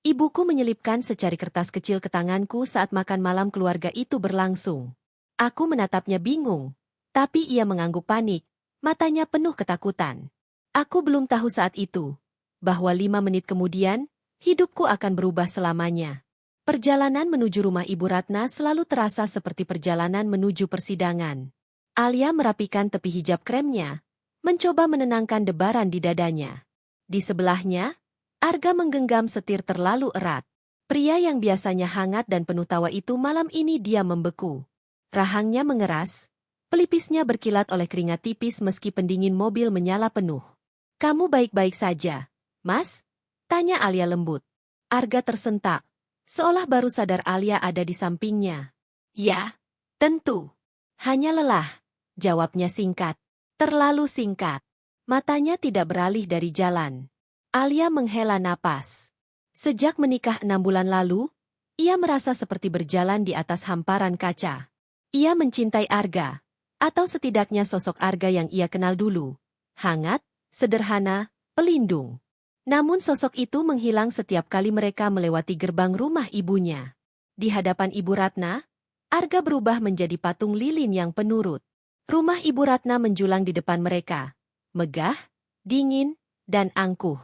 Ibuku menyelipkan secari kertas kecil ke tanganku saat makan malam keluarga itu berlangsung. Aku menatapnya bingung, tapi ia mengangguk panik, matanya penuh ketakutan. Aku belum tahu saat itu, bahwa 5 menit kemudian, hidupku akan berubah selamanya. Perjalanan menuju rumah Ibu Ratna selalu terasa seperti perjalanan menuju persidangan. Alia merapikan tepi hijab kremnya, mencoba menenangkan debaran di dadanya. Di sebelahnya, Arga menggenggam setir terlalu erat. Pria yang biasanya hangat dan penuh tawa itu malam ini dia membeku. Rahangnya mengeras, pelipisnya berkilat oleh keringat tipis meski pendingin mobil menyala penuh. "Kamu baik-baik saja, Mas?" tanya Alia lembut. Arga tersentak, seolah baru sadar Alia ada di sampingnya. "Ya, tentu. Hanya lelah," jawabnya singkat. Terlalu singkat. Matanya tidak beralih dari jalan. Alia menghela napas. Sejak menikah 6 bulan lalu, ia merasa seperti berjalan di atas hamparan kaca. Ia mencintai Arga, atau setidaknya sosok Arga yang ia kenal dulu. Hangat, sederhana, pelindung. Namun sosok itu menghilang setiap kali mereka melewati gerbang rumah ibunya. Di hadapan Ibu Ratna, Arga berubah menjadi patung lilin yang penurut. Rumah Ibu Ratna menjulang di depan mereka. Megah, dingin, dan angkuh.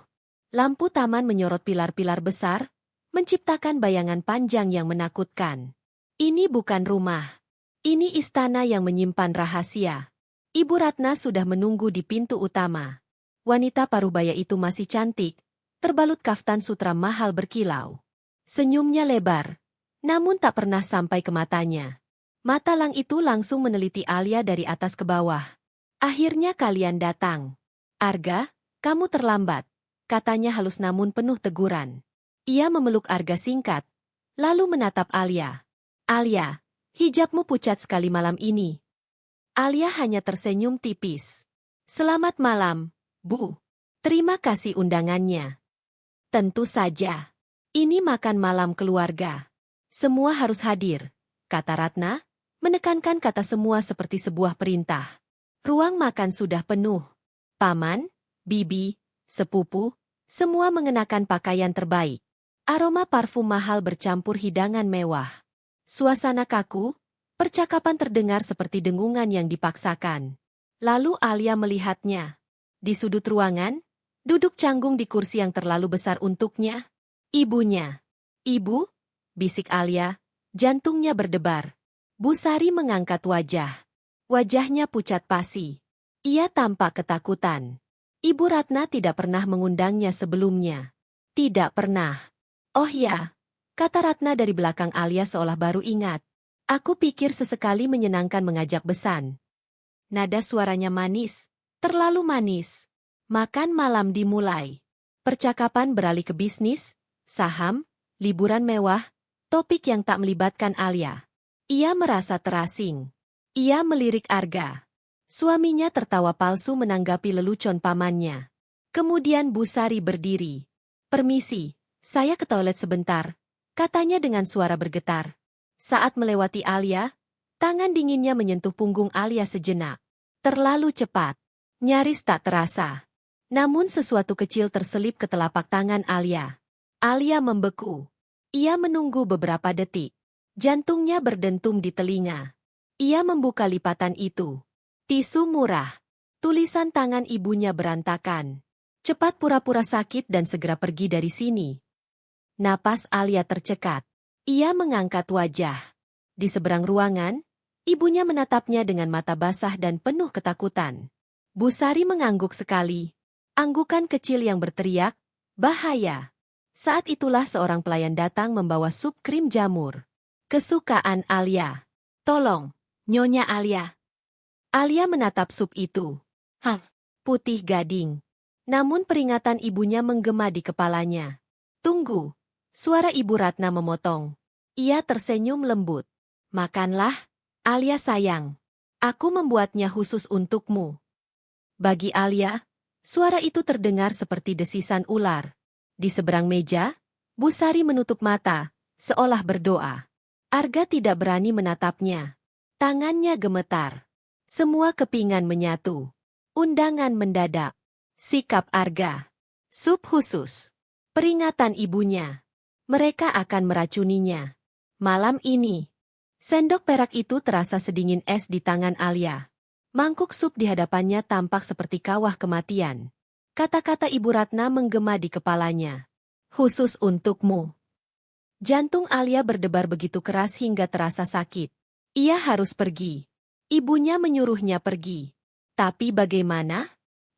Lampu taman menyorot pilar-pilar besar, menciptakan bayangan panjang yang menakutkan. Ini bukan rumah. Ini istana yang menyimpan rahasia. Ibu Ratna sudah menunggu di pintu utama. Wanita parubaya itu masih cantik, terbalut kaftan sutra mahal berkilau. Senyumnya lebar, namun tak pernah sampai ke matanya. Mata lang itu langsung meneliti Alia dari atas ke bawah. "Akhirnya kalian datang. Arga, kamu terlambat," katanya halus namun penuh teguran. Ia memeluk Arga singkat, lalu menatap Alia. "Alia, hijabmu pucat sekali malam ini." Alia hanya tersenyum tipis. "Selamat malam, Bu. Terima kasih undangannya." "Tentu saja. Ini makan malam keluarga. Semua harus hadir," kata Ratna, menekankan kata semua seperti sebuah perintah. Ruang makan sudah penuh. Paman, bibi, sepupu, semua mengenakan pakaian terbaik. Aroma parfum mahal bercampur hidangan mewah. Suasana kaku, percakapan terdengar seperti dengungan yang dipaksakan. Lalu Alia melihatnya. Di sudut ruangan, duduk canggung di kursi yang terlalu besar untuknya, ibunya. "Ibu?" bisik Alia, jantungnya berdebar. Bu Sari mengangkat wajah. Wajahnya pucat pasi. Ia tampak ketakutan. Ibu Ratna tidak pernah mengundangnya sebelumnya. Tidak pernah. "Oh ya," kata Ratna dari belakang Alia seolah baru ingat. "Aku pikir sesekali menyenangkan mengajak besan." Nada suaranya manis, terlalu manis. Makan malam dimulai. Percakapan beralih ke bisnis, saham, liburan mewah, topik yang tak melibatkan Alia. Ia merasa terasing. Ia melirik Arga. Suaminya tertawa palsu menanggapi lelucon pamannya. Kemudian Bu Sari berdiri. "Permisi, saya ke toilet sebentar," katanya dengan suara bergetar. Saat melewati Alia, tangan dinginnya menyentuh punggung Alia sejenak. Terlalu cepat. Nyaris tak terasa. Namun sesuatu kecil terselip ke telapak tangan Alia. Alia membeku. Ia menunggu beberapa detik. Jantungnya berdentum di telinga. Ia membuka lipatan itu. Tisu murah. Tulisan tangan ibunya berantakan. "Cepat pura-pura sakit dan segera pergi dari sini." Napas Alia tercekat. Ia mengangkat wajah. Di seberang ruangan, ibunya menatapnya dengan mata basah dan penuh ketakutan. Bu Sari mengangguk sekali. Anggukan kecil yang berteriak, "Bahaya." Saat itulah seorang pelayan datang membawa sup krim jamur. Kesukaan Alia. "Tolong, Nyonya Alia." Alia menatap sup itu. Hah, putih gading. Namun peringatan ibunya menggema di kepalanya. "Tunggu." Suara Ibu Ratna memotong. Ia tersenyum lembut. "Makanlah, Alia sayang. Aku membuatnya khusus untukmu." Bagi Alia, suara itu terdengar seperti desisan ular. Di seberang meja, Bu Sari menutup mata, seolah berdoa. Arga tidak berani menatapnya. Tangannya gemetar. Semua kepingan menyatu. Undangan mendadak. Sikap Arga. Sup khusus. Peringatan ibunya. Mereka akan meracuninya. Malam ini. Sendok perak itu terasa sedingin es di tangan Alia. Mangkuk sup di hadapannya tampak seperti kawah kematian. Kata-kata Ibu Ratna menggema di kepalanya. Khusus untukmu. Jantung Alia berdebar begitu keras hingga terasa sakit. Ia harus pergi. Ibunya menyuruhnya pergi. Tapi bagaimana?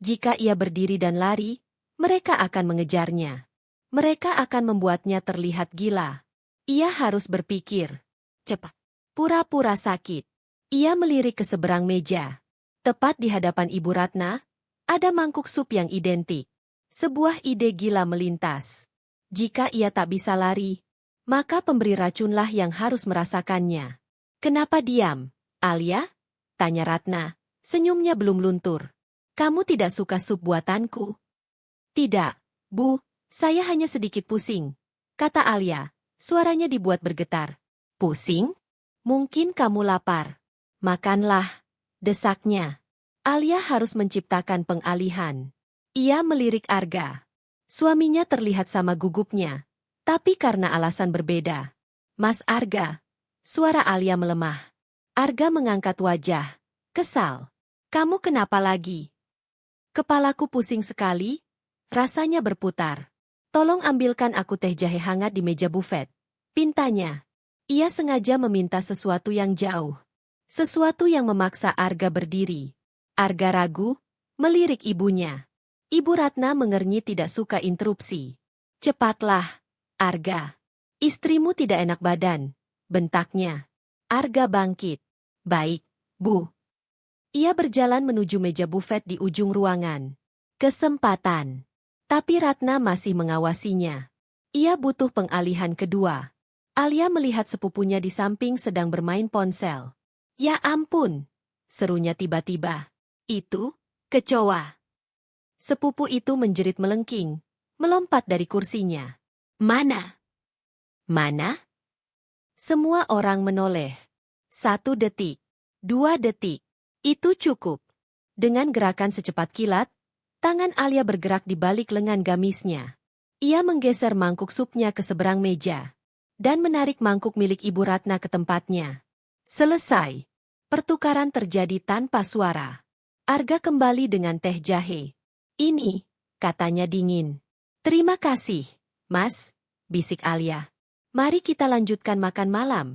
Jika ia berdiri dan lari, mereka akan mengejarnya. Mereka akan membuatnya terlihat gila. Ia harus berpikir. Cepat. Pura-pura sakit. Ia melirik ke seberang meja. Tepat di hadapan Ibu Ratna, ada mangkuk sup yang identik. Sebuah ide gila melintas. Jika ia tak bisa lari, maka pemberi racunlah yang harus merasakannya. Kenapa diam, Alia? Tanya Ratna. Senyumnya belum luntur. Kamu tidak suka sup buatanku? Tidak, Bu. Saya hanya sedikit pusing, kata Alia. Suaranya dibuat bergetar. Pusing? Mungkin kamu lapar. Makanlah, desaknya. Alia harus menciptakan pengalihan. Ia melirik Arga. Suaminya terlihat sama gugupnya, tapi karena alasan berbeda. Mas Arga. Suara Alia melemah. Arga mengangkat wajah. Kesal. Kamu kenapa lagi? Kepalaku pusing sekali. Rasanya berputar. Tolong ambilkan aku teh jahe hangat di meja bufet. Pintanya. Ia sengaja meminta sesuatu yang jauh. Sesuatu yang memaksa Arga berdiri. Arga ragu, melirik ibunya. Ibu Ratna mengernyit tidak suka interupsi. Cepatlah, Arga. Istrimu tidak enak badan, bentaknya. Arga bangkit. Baik, Bu. Ia berjalan menuju meja bufet di ujung ruangan. Kesempatan. Tapi Ratna masih mengawasinya. Ia butuh pengalihan kedua. Alia melihat sepupunya di samping sedang bermain ponsel. Ya ampun, serunya tiba-tiba. Itu, kecoa. Sepupu itu menjerit melengking, melompat dari kursinya. Mana? Mana? Semua orang menoleh. 1 detik, 2 detik. Itu cukup. Dengan gerakan secepat kilat, tangan Alia bergerak di balik lengan gamisnya. Ia menggeser mangkuk supnya ke seberang meja dan menarik mangkuk milik Ibu Ratna ke tempatnya. Selesai. Pertukaran terjadi tanpa suara. Arga kembali dengan teh jahe. Ini, katanya dingin. Terima kasih, Mas, bisik Alia. Mari kita lanjutkan makan malam,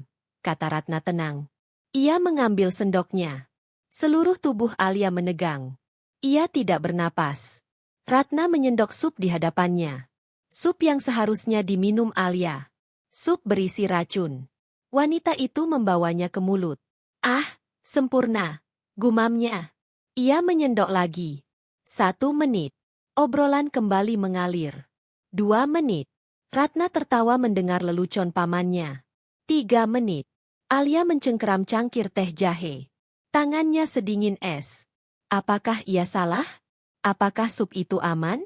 kata Ratna tenang. Ia mengambil sendoknya. Seluruh tubuh Alia menegang. Ia tidak bernapas. Ratna menyendok sup di hadapannya. Sup yang seharusnya diminum Alia. Sup berisi racun. Wanita itu membawanya ke mulut. Ah, sempurna, gumamnya. Ia menyendok lagi. 1 menit. Obrolan kembali mengalir. 2 menit. Ratna tertawa mendengar lelucon pamannya. 3 menit. Alia mencengkeram cangkir teh jahe. Tangannya sedingin es. Apakah ia salah? Apakah sup itu aman?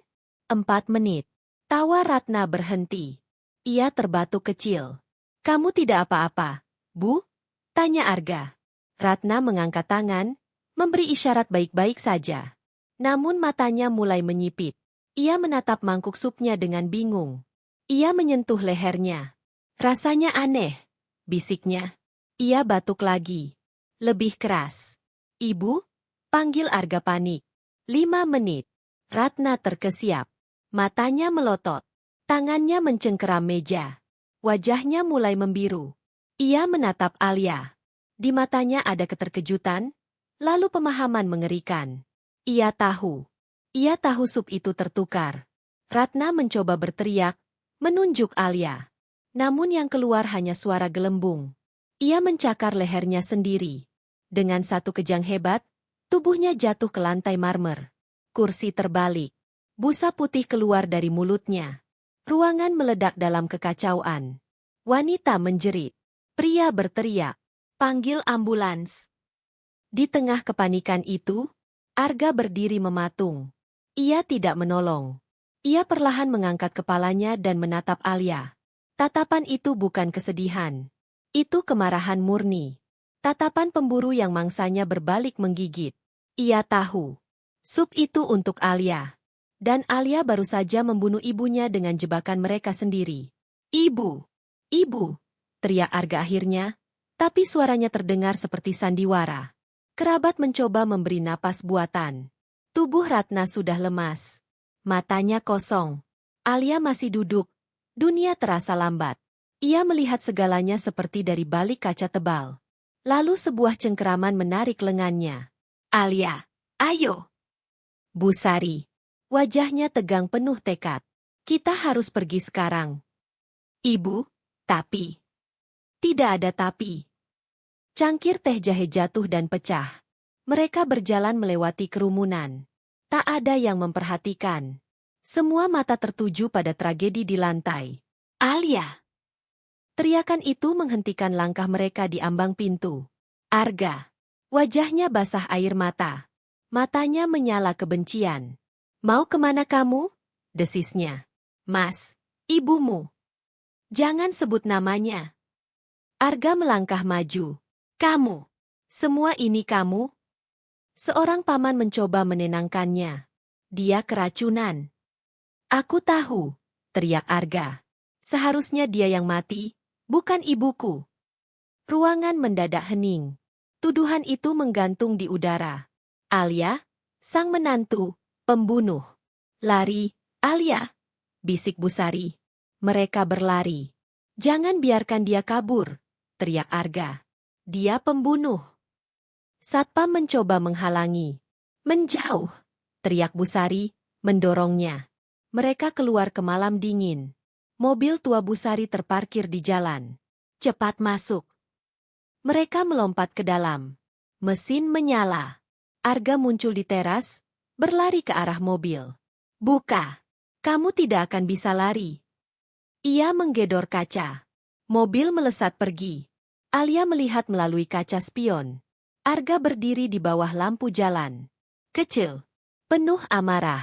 4 menit. Tawa Ratna berhenti. Ia terbatuk kecil. Kamu tidak apa-apa, Bu? Tanya Arga. Ratna mengangkat tangan, memberi isyarat baik-baik saja. Namun matanya mulai menyipit. Ia menatap mangkuk supnya dengan bingung. Ia menyentuh lehernya. Rasanya aneh, bisiknya. Ia batuk lagi. Lebih keras. Ibu? Panggil Arga panik. 5 menit. Ratna terkesiap. Matanya melotot. Tangannya mencengkeram meja. Wajahnya mulai membiru. Ia menatap Alia. Di matanya ada keterkejutan, lalu pemahaman mengerikan. Ia tahu. Ia tahu sup itu tertukar. Ratna mencoba berteriak, menunjuk Alia. Namun yang keluar hanya suara gelembung. Ia mencakar lehernya sendiri. Dengan satu kejang hebat, tubuhnya jatuh ke lantai marmer. Kursi terbalik. Busa putih keluar dari mulutnya. Ruangan meledak dalam kekacauan. Wanita menjerit. Pria berteriak. Panggil ambulans. Di tengah kepanikan itu, Arga berdiri mematung. Ia tidak menolong. Ia perlahan mengangkat kepalanya dan menatap Alia. Tatapan itu bukan kesedihan. Itu kemarahan murni. Tatapan pemburu yang mangsanya berbalik menggigit. Ia tahu. Sup itu untuk Alia. Dan Alia baru saja membunuh ibunya dengan jebakan mereka sendiri. Ibu! Ibu! Teriak Arga akhirnya, tapi suaranya terdengar seperti sandiwara. Kerabat mencoba memberi napas buatan. Tubuh Ratna sudah lemas. Matanya kosong. Alia masih duduk. Dunia terasa lambat. Ia melihat segalanya seperti dari balik kaca tebal. Lalu sebuah cengkeraman menarik lengannya. Alia, ayo! Bu Sari. Wajahnya tegang penuh tekad. Kita harus pergi sekarang. Ibu, tapi. Tidak ada tapi. Cangkir teh jahe jatuh dan pecah. Mereka berjalan melewati kerumunan. Tak ada yang memperhatikan. Semua mata tertuju pada tragedi di lantai. Alia! Teriakan itu menghentikan langkah mereka di ambang pintu. Arga. Wajahnya basah air mata. Matanya menyala kebencian. Mau kemana kamu? Desisnya. Mas, ibumu. Jangan sebut namanya. Arga melangkah maju. Kamu. Semua ini kamu? Seorang paman mencoba menenangkannya. Dia keracunan. Aku tahu, teriak Arga. Seharusnya dia yang mati, bukan ibuku. Ruangan mendadak hening. Tuduhan itu menggantung di udara. Alia, sang menantu, pembunuh. Lari, Alia, bisik Bu Sari. Mereka berlari. Jangan biarkan dia kabur, teriak Arga. Dia pembunuh. Satpam mencoba menghalangi. Menjauh, teriak Bu Sari, mendorongnya. Mereka keluar ke malam dingin. Mobil tua Bu Sari terparkir di jalan. Cepat masuk. Mereka melompat ke dalam. Mesin menyala. Arga muncul di teras, berlari ke arah mobil. Buka. Kamu tidak akan bisa lari. Ia menggedor kaca. Mobil melesat pergi. Alia melihat melalui kaca spion. Arga berdiri di bawah lampu jalan. Kecil. Penuh amarah.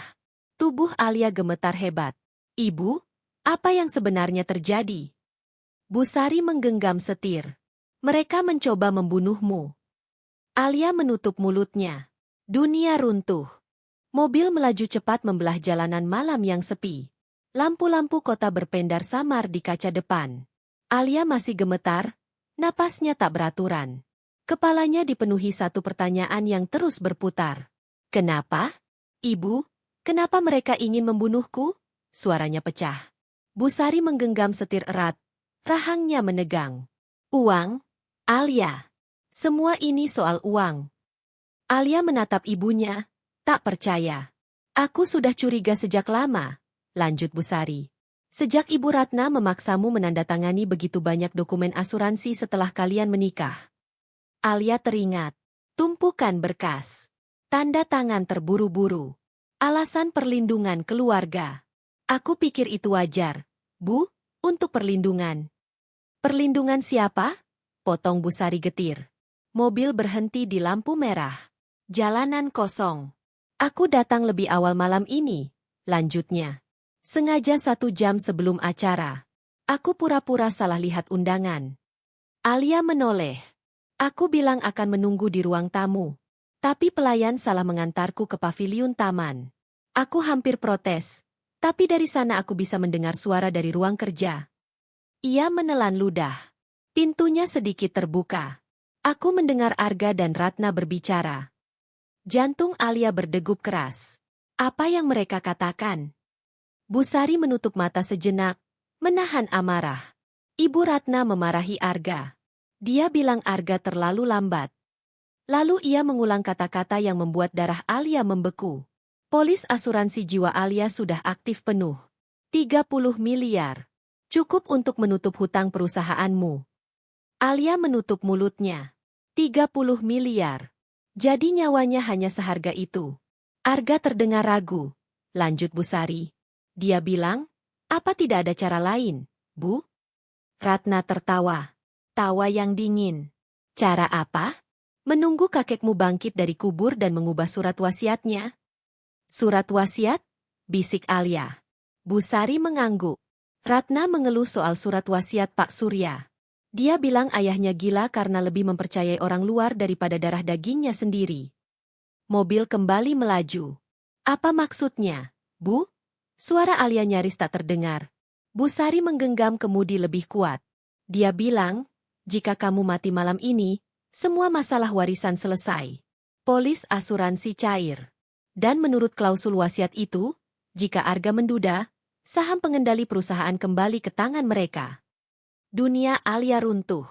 Tubuh Alia gemetar hebat. Ibu, apa yang sebenarnya terjadi? Bu Sari menggenggam setir. Mereka mencoba membunuhmu. Alia menutup mulutnya. Dunia runtuh. Mobil melaju cepat membelah jalanan malam yang sepi. Lampu-lampu kota berpendar samar di kaca depan. Alia masih gemetar, napasnya tak beraturan. Kepalanya dipenuhi satu pertanyaan yang terus berputar. Kenapa? Ibu, kenapa mereka ingin membunuhku? Suaranya pecah. Bu Sari menggenggam setir erat. Rahangnya menegang. Uang? Alia. Semua ini soal uang. Alia menatap ibunya, tak percaya. Aku sudah curiga sejak lama. Lanjut Bu Sari. Sejak Ibu Ratna memaksamu menandatangani begitu banyak dokumen asuransi setelah kalian menikah. Alia teringat. Tumpukan berkas. Tanda tangan terburu-buru. Alasan perlindungan keluarga. Aku pikir itu wajar, Bu, untuk perlindungan. Perlindungan siapa? Potong Bu Sari getir. Mobil berhenti di lampu merah. Jalanan kosong. Aku datang lebih awal malam ini. Lanjutnya. Sengaja 1 jam sebelum acara. Aku pura-pura salah lihat undangan. Alia menoleh. Aku bilang akan menunggu di ruang tamu. Tapi pelayan salah mengantarku ke paviliun taman. Aku hampir protes. Tapi dari sana aku bisa mendengar suara dari ruang kerja. Ia menelan ludah. Pintunya sedikit terbuka. Aku mendengar Arga dan Ratna berbicara. Jantung Alia berdegup keras. Apa yang mereka katakan? Bu Sari menutup mata sejenak, menahan amarah. Ibu Ratna memarahi Arga. Dia bilang Arga terlalu lambat. Lalu ia mengulang kata-kata yang membuat darah Alia membeku. Polis asuransi jiwa Alia sudah aktif penuh. 30 miliar. Cukup untuk menutup hutang perusahaanmu. Alia menutup mulutnya. 30 miliar. Jadi nyawanya hanya seharga itu. Arga terdengar ragu. Lanjut Bu Sari. Dia bilang, apa tidak ada cara lain, Bu? Ratna tertawa. Tawa yang dingin. Cara apa? Menunggu kakekmu bangkit dari kubur dan mengubah surat wasiatnya. Surat wasiat? Bisik Alia. Bu Sari mengangguk. Ratna mengeluh soal surat wasiat Pak Surya. Dia bilang ayahnya gila karena lebih mempercayai orang luar daripada darah dagingnya sendiri. Mobil kembali melaju. Apa maksudnya, Bu? Suara Alia nyaris tak terdengar. Busari menggenggam kemudi lebih kuat. Dia bilang, jika kamu mati malam ini, semua masalah warisan selesai. Polis asuransi cair. Dan menurut klausul wasiat itu, jika Arga menduda, saham pengendali perusahaan kembali ke tangan mereka. Dunia Alia runtuh.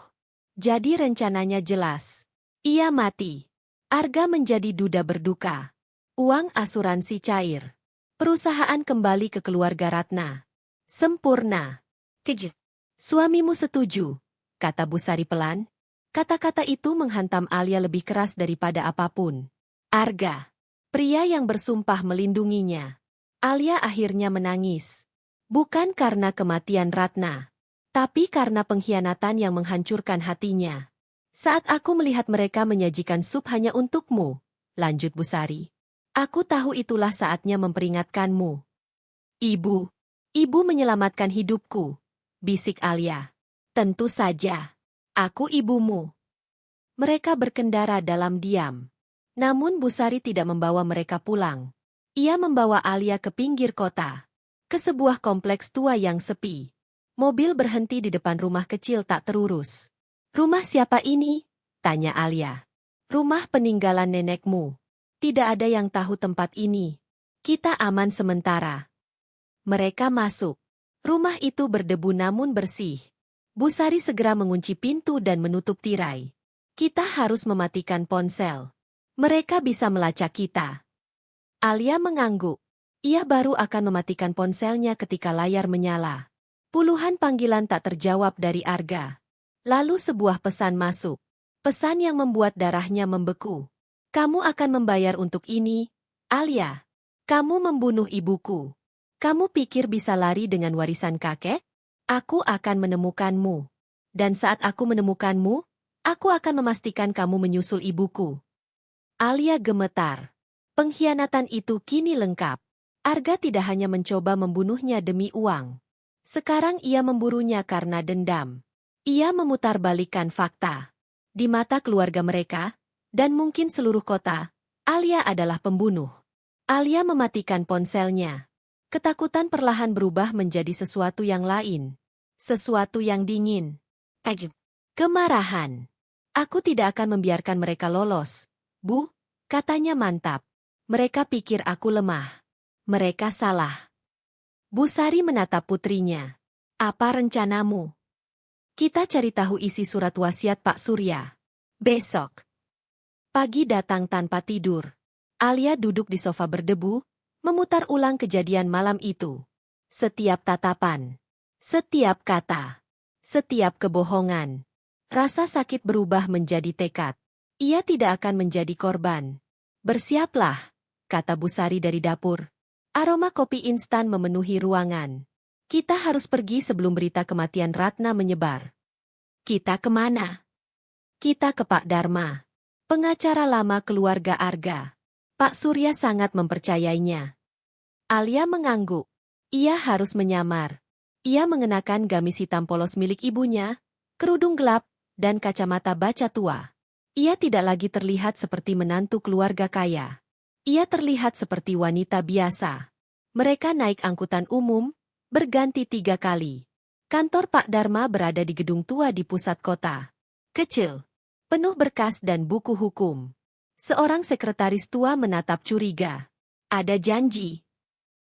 Jadi rencananya jelas. Ia mati. Arga menjadi duda berduka. Uang asuransi cair. Perusahaan kembali ke keluarga Ratna. Sempurna. Kejut. Suamimu setuju, kata Busari pelan. Kata-kata itu menghantam Alia lebih keras daripada apapun. Arga. Pria yang bersumpah melindunginya. Alia akhirnya menangis. Bukan karena kematian Ratna, tapi karena pengkhianatan yang menghancurkan hatinya. Saat aku melihat mereka menyajikan sup hanya untukmu, lanjut Busari. Aku tahu itulah saatnya memperingatkanmu. Ibu menyelamatkan hidupku, bisik Alia. Tentu saja, aku ibumu. Mereka berkendara dalam diam. Namun Busari tidak membawa mereka pulang. Ia membawa Alia ke pinggir kota, ke sebuah kompleks tua yang sepi. Mobil berhenti di depan rumah kecil tak terurus. Rumah siapa ini? Tanya Alia. Rumah peninggalan nenekmu. Tidak ada yang tahu tempat ini. Kita aman sementara. Mereka masuk. Rumah itu berdebu namun bersih. Busari segera mengunci pintu dan menutup tirai. Kita harus mematikan ponsel. Mereka bisa melacak kita. Alia mengangguk. Ia baru akan mematikan ponselnya ketika layar menyala. Puluhan panggilan tak terjawab dari Arga. Lalu sebuah pesan masuk. Pesan yang membuat darahnya membeku. Kamu akan membayar untuk ini, Alia. Kamu membunuh ibuku. Kamu pikir bisa lari dengan warisan kakek? Aku akan menemukanmu. Dan saat aku menemukanmu, aku akan memastikan kamu menyusul ibuku. Alia gemetar. Pengkhianatan itu kini lengkap. Arga tidak hanya mencoba membunuhnya demi uang. Sekarang ia memburunya karena dendam. Ia memutarbalikkan fakta. Di mata keluarga mereka, dan mungkin seluruh kota, Alia adalah pembunuh. Alia mematikan ponselnya. Ketakutan perlahan berubah menjadi sesuatu yang lain. Sesuatu yang dingin. Kemarahan. Aku tidak akan membiarkan mereka lolos. Bu, katanya mantap. Mereka pikir aku lemah. Mereka salah. Busari menatap putrinya. Apa rencanamu? Kita cari tahu isi surat wasiat Pak Surya. Besok. Pagi datang tanpa tidur. Alia duduk di sofa berdebu, memutar ulang kejadian malam itu. Setiap tatapan. Setiap kata. Setiap kebohongan. Rasa sakit berubah menjadi tekad. Ia tidak akan menjadi korban. Bersiaplah, kata Busari dari dapur. Aroma kopi instan memenuhi ruangan. Kita harus pergi sebelum berita kematian Ratna menyebar. Kita kemana? Kita ke Pak Dharma, pengacara lama keluarga Arga. Pak Surya sangat mempercayainya. Alia mengangguk. Ia harus menyamar. Ia mengenakan gamis hitam polos milik ibunya, kerudung gelap, dan kacamata baca tua. Ia tidak lagi terlihat seperti menantu keluarga kaya. Ia terlihat seperti wanita biasa. Mereka naik angkutan umum, berganti 3 kali. Kantor Pak Dharma berada di gedung tua di pusat kota. Kecil, penuh berkas dan buku hukum. Seorang sekretaris tua menatap curiga. Ada janji?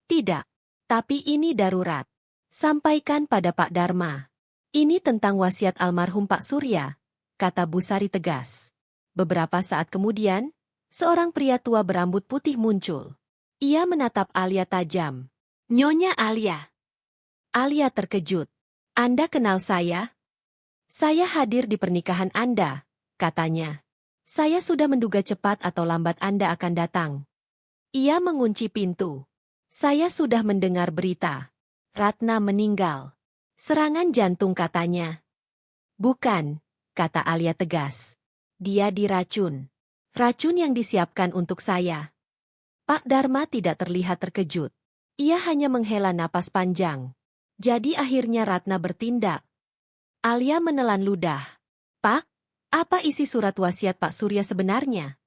Tidak, tapi ini darurat. Sampaikan pada Pak Dharma. Ini tentang wasiat almarhum Pak Surya, kata Busari tegas. Beberapa saat kemudian, seorang pria tua berambut putih muncul. Ia menatap Alia tajam. Nyonya Alia. Alia terkejut. Anda kenal saya? Saya hadir di pernikahan Anda, katanya. Saya sudah menduga cepat atau lambat Anda akan datang. Ia mengunci pintu. Saya sudah mendengar berita. Ratna meninggal. Serangan jantung katanya. Bukan, kata Alia tegas. Dia diracun. Racun yang disiapkan untuk saya. Pak Dharma tidak terlihat terkejut. Ia hanya menghela napas panjang. Jadi akhirnya Ratna bertindak. Alia menelan ludah. Pak, apa isi surat wasiat Pak Surya sebenarnya?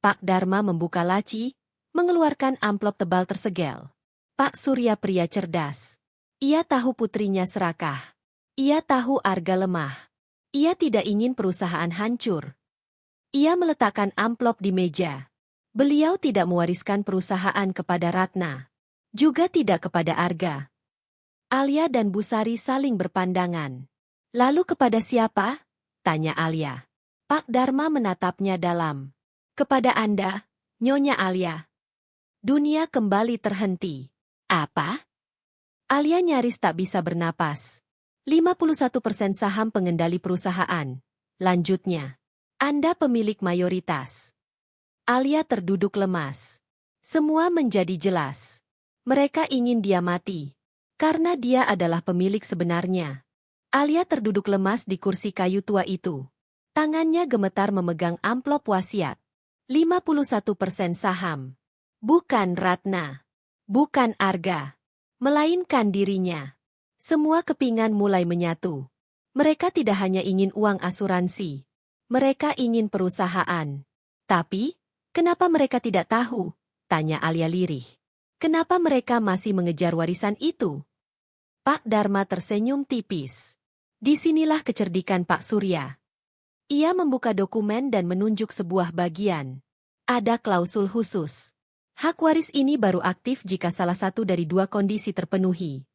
Pak Dharma membuka laci, mengeluarkan amplop tebal tersegel. Pak Surya pria cerdas. Ia tahu putrinya serakah. Ia tahu Arga lemah. Ia tidak ingin perusahaan hancur. Ia meletakkan amplop di meja. Beliau tidak mewariskan perusahaan kepada Ratna. Juga tidak kepada Arga. Alia dan Busari saling berpandangan. Lalu kepada siapa? Tanya Alia. Pak Dharma menatapnya dalam. Kepada Anda, Nyonya Alia. Dunia kembali terhenti. Apa? Alia nyaris tak bisa bernapas. 51% saham pengendali perusahaan. Lanjutnya. Anda pemilik mayoritas. Alia terduduk lemas. Semua menjadi jelas. Mereka ingin dia mati. Karena dia adalah pemilik sebenarnya. Alia terduduk lemas di kursi kayu tua itu. Tangannya gemetar memegang amplop wasiat. 51% saham. Bukan Ratna. Bukan Arga. Melainkan dirinya. Semua kepingan mulai menyatu. Mereka tidak hanya ingin uang asuransi. Mereka ingin perusahaan. Tapi, kenapa mereka tidak tahu? Tanya Alia lirih. Kenapa mereka masih mengejar warisan itu? Pak Dharma tersenyum tipis. Disinilah kecerdikan Pak Surya. Ia membuka dokumen dan menunjuk sebuah bagian. Ada klausul khusus. Hak waris ini baru aktif jika salah satu dari dua kondisi terpenuhi.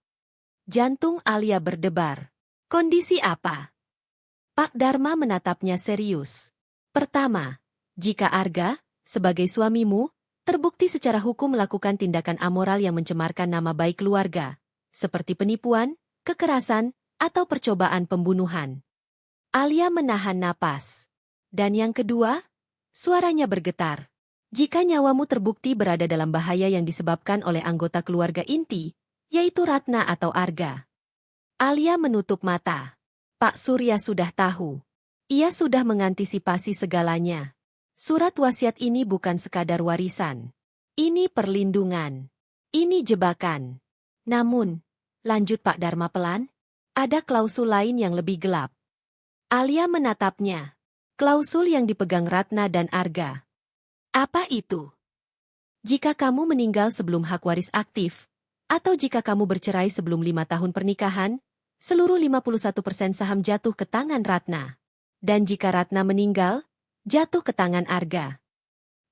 Jantung Alia berdebar. Kondisi apa? Pak Dharma menatapnya serius. Pertama, jika Arga, sebagai suamimu, terbukti secara hukum melakukan tindakan amoral yang mencemarkan nama baik keluarga, seperti penipuan, kekerasan, atau percobaan pembunuhan. Alia menahan napas. Dan yang kedua, suaranya bergetar. Jika nyawamu terbukti berada dalam bahaya yang disebabkan oleh anggota keluarga inti, yaitu Ratna atau Arga. Alia menutup mata. Pak Surya sudah tahu. Ia sudah mengantisipasi segalanya. Surat wasiat ini bukan sekadar warisan. Ini perlindungan. Ini jebakan. Namun, lanjut Pak Dharma pelan, ada klausul lain yang lebih gelap. Alia menatapnya. Klausul yang dipegang Ratna dan Arga. Apa itu? Jika kamu meninggal sebelum hak waris aktif, atau jika kamu bercerai sebelum 5 tahun pernikahan, seluruh 51% saham jatuh ke tangan Ratna. Dan jika Ratna meninggal, jatuh ke tangan Arga.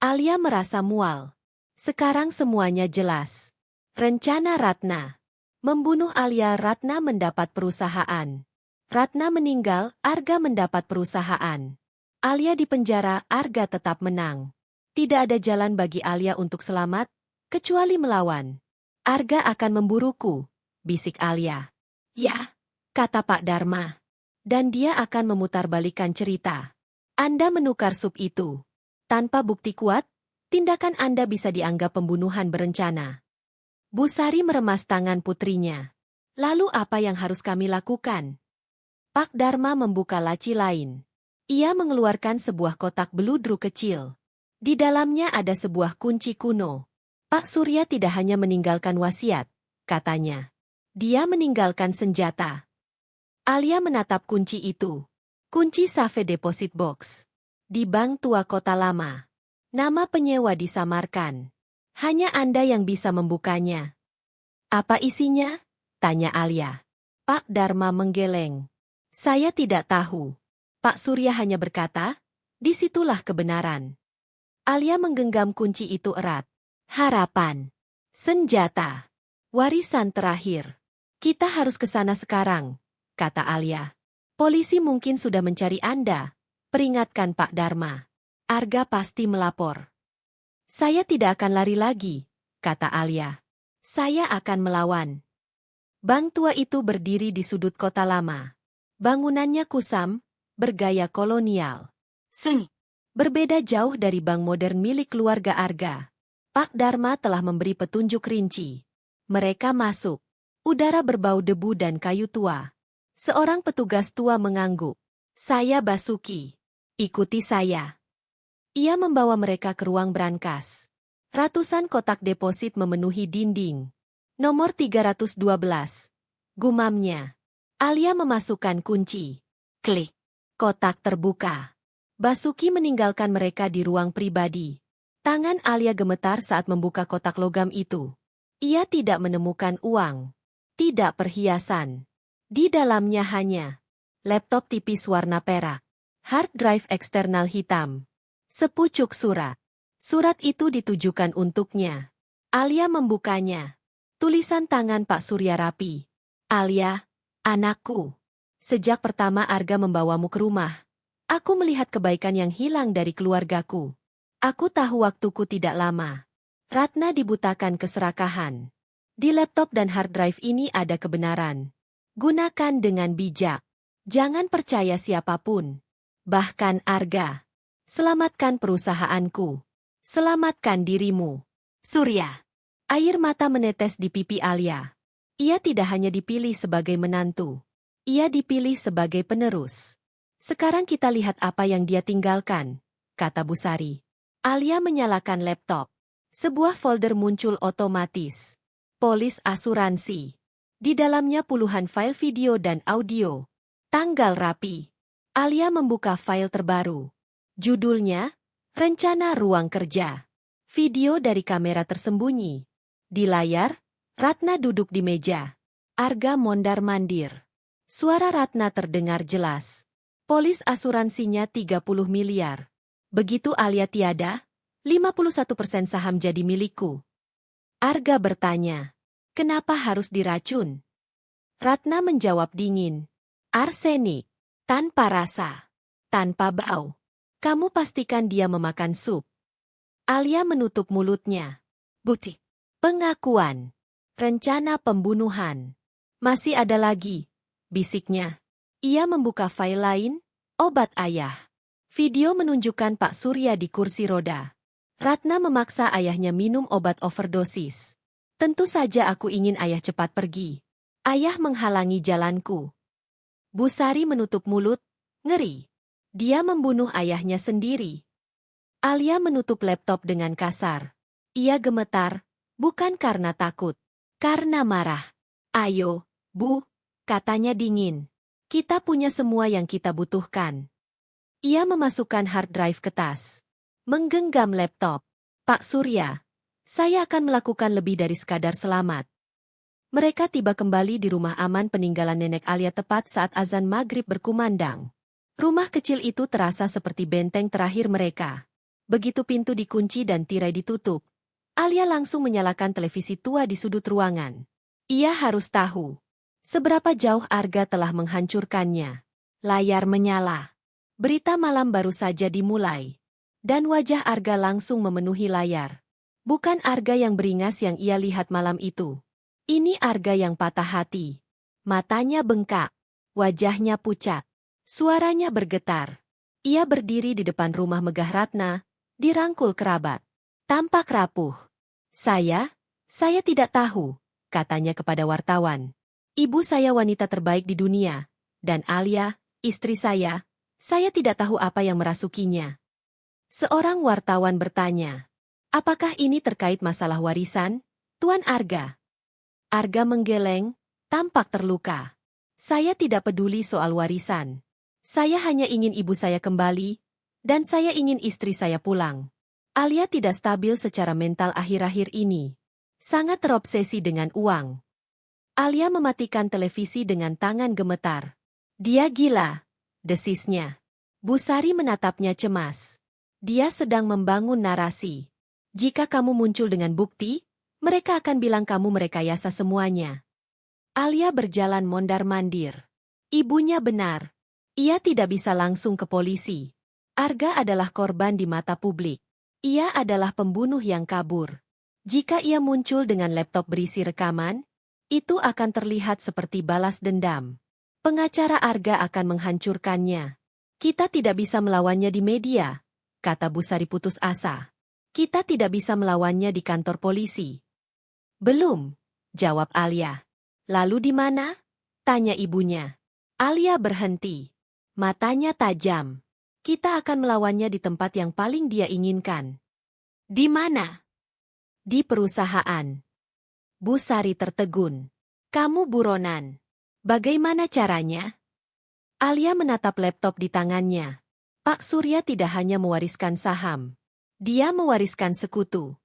Alia merasa mual. Sekarang semuanya jelas. Rencana Ratna. Membunuh Alia, Ratna mendapat perusahaan. Ratna meninggal, Arga mendapat perusahaan. Alia di penjara, Arga tetap menang. Tidak ada jalan bagi Alia untuk selamat, kecuali melawan. Arga akan memburuku, bisik Alia. Ya, kata Pak Dharma. Dan dia akan memutarbalikkan cerita. Anda menukar sup itu. Tanpa bukti kuat, tindakan Anda bisa dianggap pembunuhan berencana. Busari meremas tangan putrinya. Lalu apa yang harus kami lakukan? Pak Dharma membuka laci lain. Ia mengeluarkan sebuah kotak beludru kecil. Di dalamnya ada sebuah kunci kuno. Pak Surya tidak hanya meninggalkan wasiat, katanya. Dia meninggalkan senjata. Alia menatap kunci itu. Kunci safe deposit box. Di bank tua kota lama. Nama penyewa disamarkan. Hanya Anda yang bisa membukanya. Apa isinya? Tanya Alia. Pak Dharma menggeleng. Saya tidak tahu. Pak Surya hanya berkata, disitulah kebenaran. Alia menggenggam kunci itu erat. Harapan. Senjata. Warisan terakhir. Kita harus ke sana sekarang, kata Alia. Polisi mungkin sudah mencari Anda, peringatkan Pak Dharma. Arga pasti melapor. Saya tidak akan lari lagi, kata Alia. Saya akan melawan. Bank tua itu berdiri di sudut kota lama. Bangunannya kusam, bergaya kolonial. Berbeda jauh dari bank modern milik keluarga Arga. Pak Dharma telah memberi petunjuk rinci. Mereka masuk. Udara berbau debu dan kayu tua. Seorang petugas tua mengangguk. Saya Basuki. Ikuti saya. Ia membawa mereka ke ruang brankas. Ratusan kotak deposit memenuhi dinding. Nomor 312. Gumamnya. Alia memasukkan kunci. Klik. Kotak terbuka. Basuki meninggalkan mereka di ruang pribadi. Tangan Alia gemetar saat membuka kotak logam itu. Ia tidak menemukan uang. tidak perhiasan. Di dalamnya hanya laptop tipis warna perak, hard drive eksternal hitam, sepucuk surat. Surat itu ditujukan untuknya. Alia membukanya. Tulisan tangan Pak Surya rapi. Alia, anakku. Sejak pertama Arga membawamu ke rumah, aku melihat kebaikan yang hilang dari keluargaku. Aku tahu waktuku tidak lama. Ratna dibutakan keserakahan. Di laptop dan hard drive ini ada kebenaran. Gunakan dengan bijak. Jangan percaya siapapun. Bahkan Arga. Selamatkan perusahaanku. Selamatkan dirimu. Surya. Air mata menetes di pipi Alia. Ia tidak hanya dipilih sebagai menantu. Ia dipilih sebagai penerus. Sekarang kita lihat apa yang dia tinggalkan, kata Busari. Alia menyalakan laptop. Sebuah folder muncul otomatis. Polis asuransi. Di dalamnya puluhan file video dan audio. Tanggal rapi. Alia membuka file terbaru. Judulnya, Rencana Ruang Kerja. Video dari kamera tersembunyi. Di layar, Ratna duduk di meja. Arga mondar-mandir. Suara Ratna terdengar jelas. Polis asuransinya 30 miliar. Begitu Alia tiada, 51% saham jadi milikku. Arga bertanya, kenapa harus diracun? Ratna menjawab dingin. Arsenik. Tanpa rasa. Tanpa bau. Kamu pastikan dia memakan sup. Alia menutup mulutnya. Bukti. Pengakuan. Rencana pembunuhan. Masih ada lagi, bisiknya. Ia membuka file lain, obat ayah. Video menunjukkan Pak Surya di kursi roda. Ratna memaksa ayahnya minum obat overdosis. Tentu saja aku ingin ayah cepat pergi. Ayah menghalangi jalanku. Busari menutup mulut, ngeri. Dia membunuh ayahnya sendiri. Alia menutup laptop dengan kasar. Ia gemetar, bukan karena takut, karena marah. Ayo, Bu, katanya dingin. Kita punya semua yang kita butuhkan. Ia memasukkan hard drive ke tas. Menggenggam laptop. Pak Surya, saya akan melakukan lebih dari sekadar selamat. Mereka tiba kembali di rumah aman peninggalan nenek Alia tepat saat azan maghrib berkumandang. Rumah kecil itu terasa seperti benteng terakhir mereka. Begitu pintu dikunci dan tirai ditutup, Alia langsung menyalakan televisi tua di sudut ruangan. Ia harus tahu seberapa jauh Arga telah menghancurkannya. Layar menyala. Berita malam baru saja dimulai. Dan wajah Arga langsung memenuhi layar. Bukan Arga yang beringas yang ia lihat malam itu. Ini Arga yang patah hati. Matanya bengkak. Wajahnya pucat. Suaranya bergetar. Ia berdiri di depan rumah megah Ratna, dirangkul kerabat. Tampak rapuh. Saya tidak tahu, katanya kepada wartawan. Ibu saya wanita terbaik di dunia, dan Alia, istri saya tidak tahu apa yang merasukinya. Seorang wartawan bertanya, apakah ini terkait masalah warisan, Tuan Arga? Arga menggeleng, tampak terluka. Saya tidak peduli soal warisan. Saya hanya ingin ibu saya kembali, dan saya ingin istri saya pulang. Alia tidak stabil secara mental akhir-akhir ini. Sangat terobsesi dengan uang. Alia mematikan televisi dengan tangan gemetar. Dia gila, desisnya. Busari menatapnya cemas. Dia sedang membangun narasi. Jika kamu muncul dengan bukti, mereka akan bilang kamu merekayasa semuanya. Alia berjalan mondar-mandir. Ibunya benar. Ia tidak bisa langsung ke polisi. Arga adalah korban di mata publik. Ia adalah pembunuh yang kabur. Jika ia muncul dengan laptop berisi rekaman, itu akan terlihat seperti balas dendam. Pengacara Arga akan menghancurkannya. Kita tidak bisa melawannya di media, kata Busari putus asa. Kita tidak bisa melawannya di kantor polisi. Belum, jawab Alia. Lalu di mana? Tanya ibunya. Alia berhenti. Matanya tajam. Kita akan melawannya di tempat yang paling dia inginkan. Di mana? Di perusahaan. Busari tertegun. Kamu buronan. Bagaimana caranya? Alia menatap laptop di tangannya. Pak Surya tidak hanya mewariskan saham. Dia mewariskan sekutu.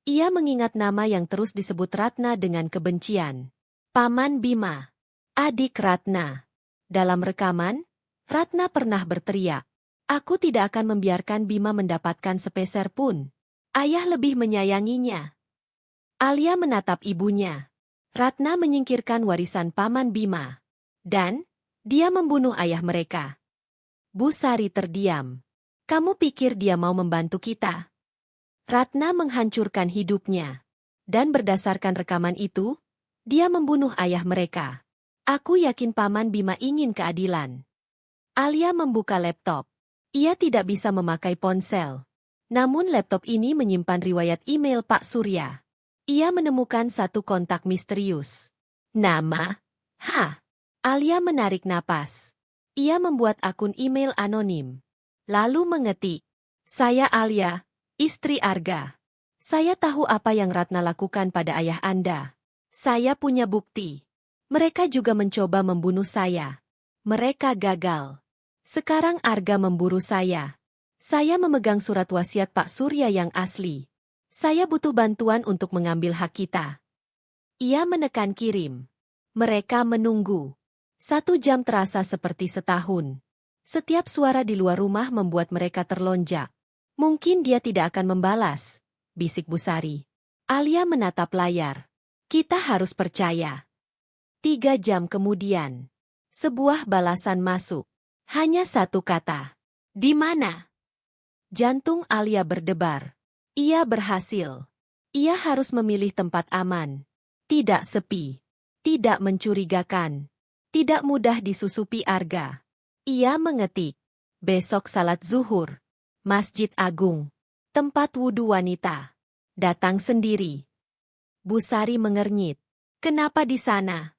Ia mengingat nama yang terus disebut Ratna dengan kebencian. Paman Bima. Adik Ratna. Dalam rekaman, Ratna pernah berteriak, "Aku tidak akan membiarkan Bima mendapatkan sepeser pun. Ayah lebih menyayanginya." Alia menatap ibunya. Ratna menyingkirkan warisan Paman Bima. Dan, dia membunuh ayah mereka. Bu Sari terdiam. "Kamu pikir dia mau membantu kita?" Ratna menghancurkan hidupnya. Dan berdasarkan rekaman itu, dia membunuh ayah mereka. Aku yakin Paman Bima ingin keadilan. Alia membuka laptop. Ia tidak bisa memakai ponsel. Namun laptop ini menyimpan riwayat email Pak Surya. Ia menemukan satu kontak misterius. Nama? Alia menarik napas. Ia membuat akun email anonim. Lalu mengetik, "Saya Alia, istri Arga. Saya tahu apa yang Ratna lakukan pada ayah Anda. Saya punya bukti. Mereka juga mencoba membunuh saya. Mereka gagal. Sekarang Arga memburu saya. Saya memegang surat wasiat Pak Surya yang asli. Saya butuh bantuan untuk mengambil hak kita." Ia menekan kirim. Mereka menunggu. 1 jam terasa seperti setahun. Setiap suara di luar rumah membuat mereka terlonjak. "Mungkin dia tidak akan membalas," bisik Bu Sari. Alia menatap layar. "Kita harus percaya." 3 jam kemudian, sebuah balasan masuk. Hanya satu kata. "Di mana?" Jantung Alia berdebar. Ia berhasil. Ia harus memilih tempat aman. Tidak sepi. Tidak mencurigakan. Tidak mudah disusupi Arga. Ia mengetik. "Besok salat zuhur. Masjid Agung. Tempat wudhu wanita. Datang sendiri." Bu Sari mengernyit. "Kenapa di sana?"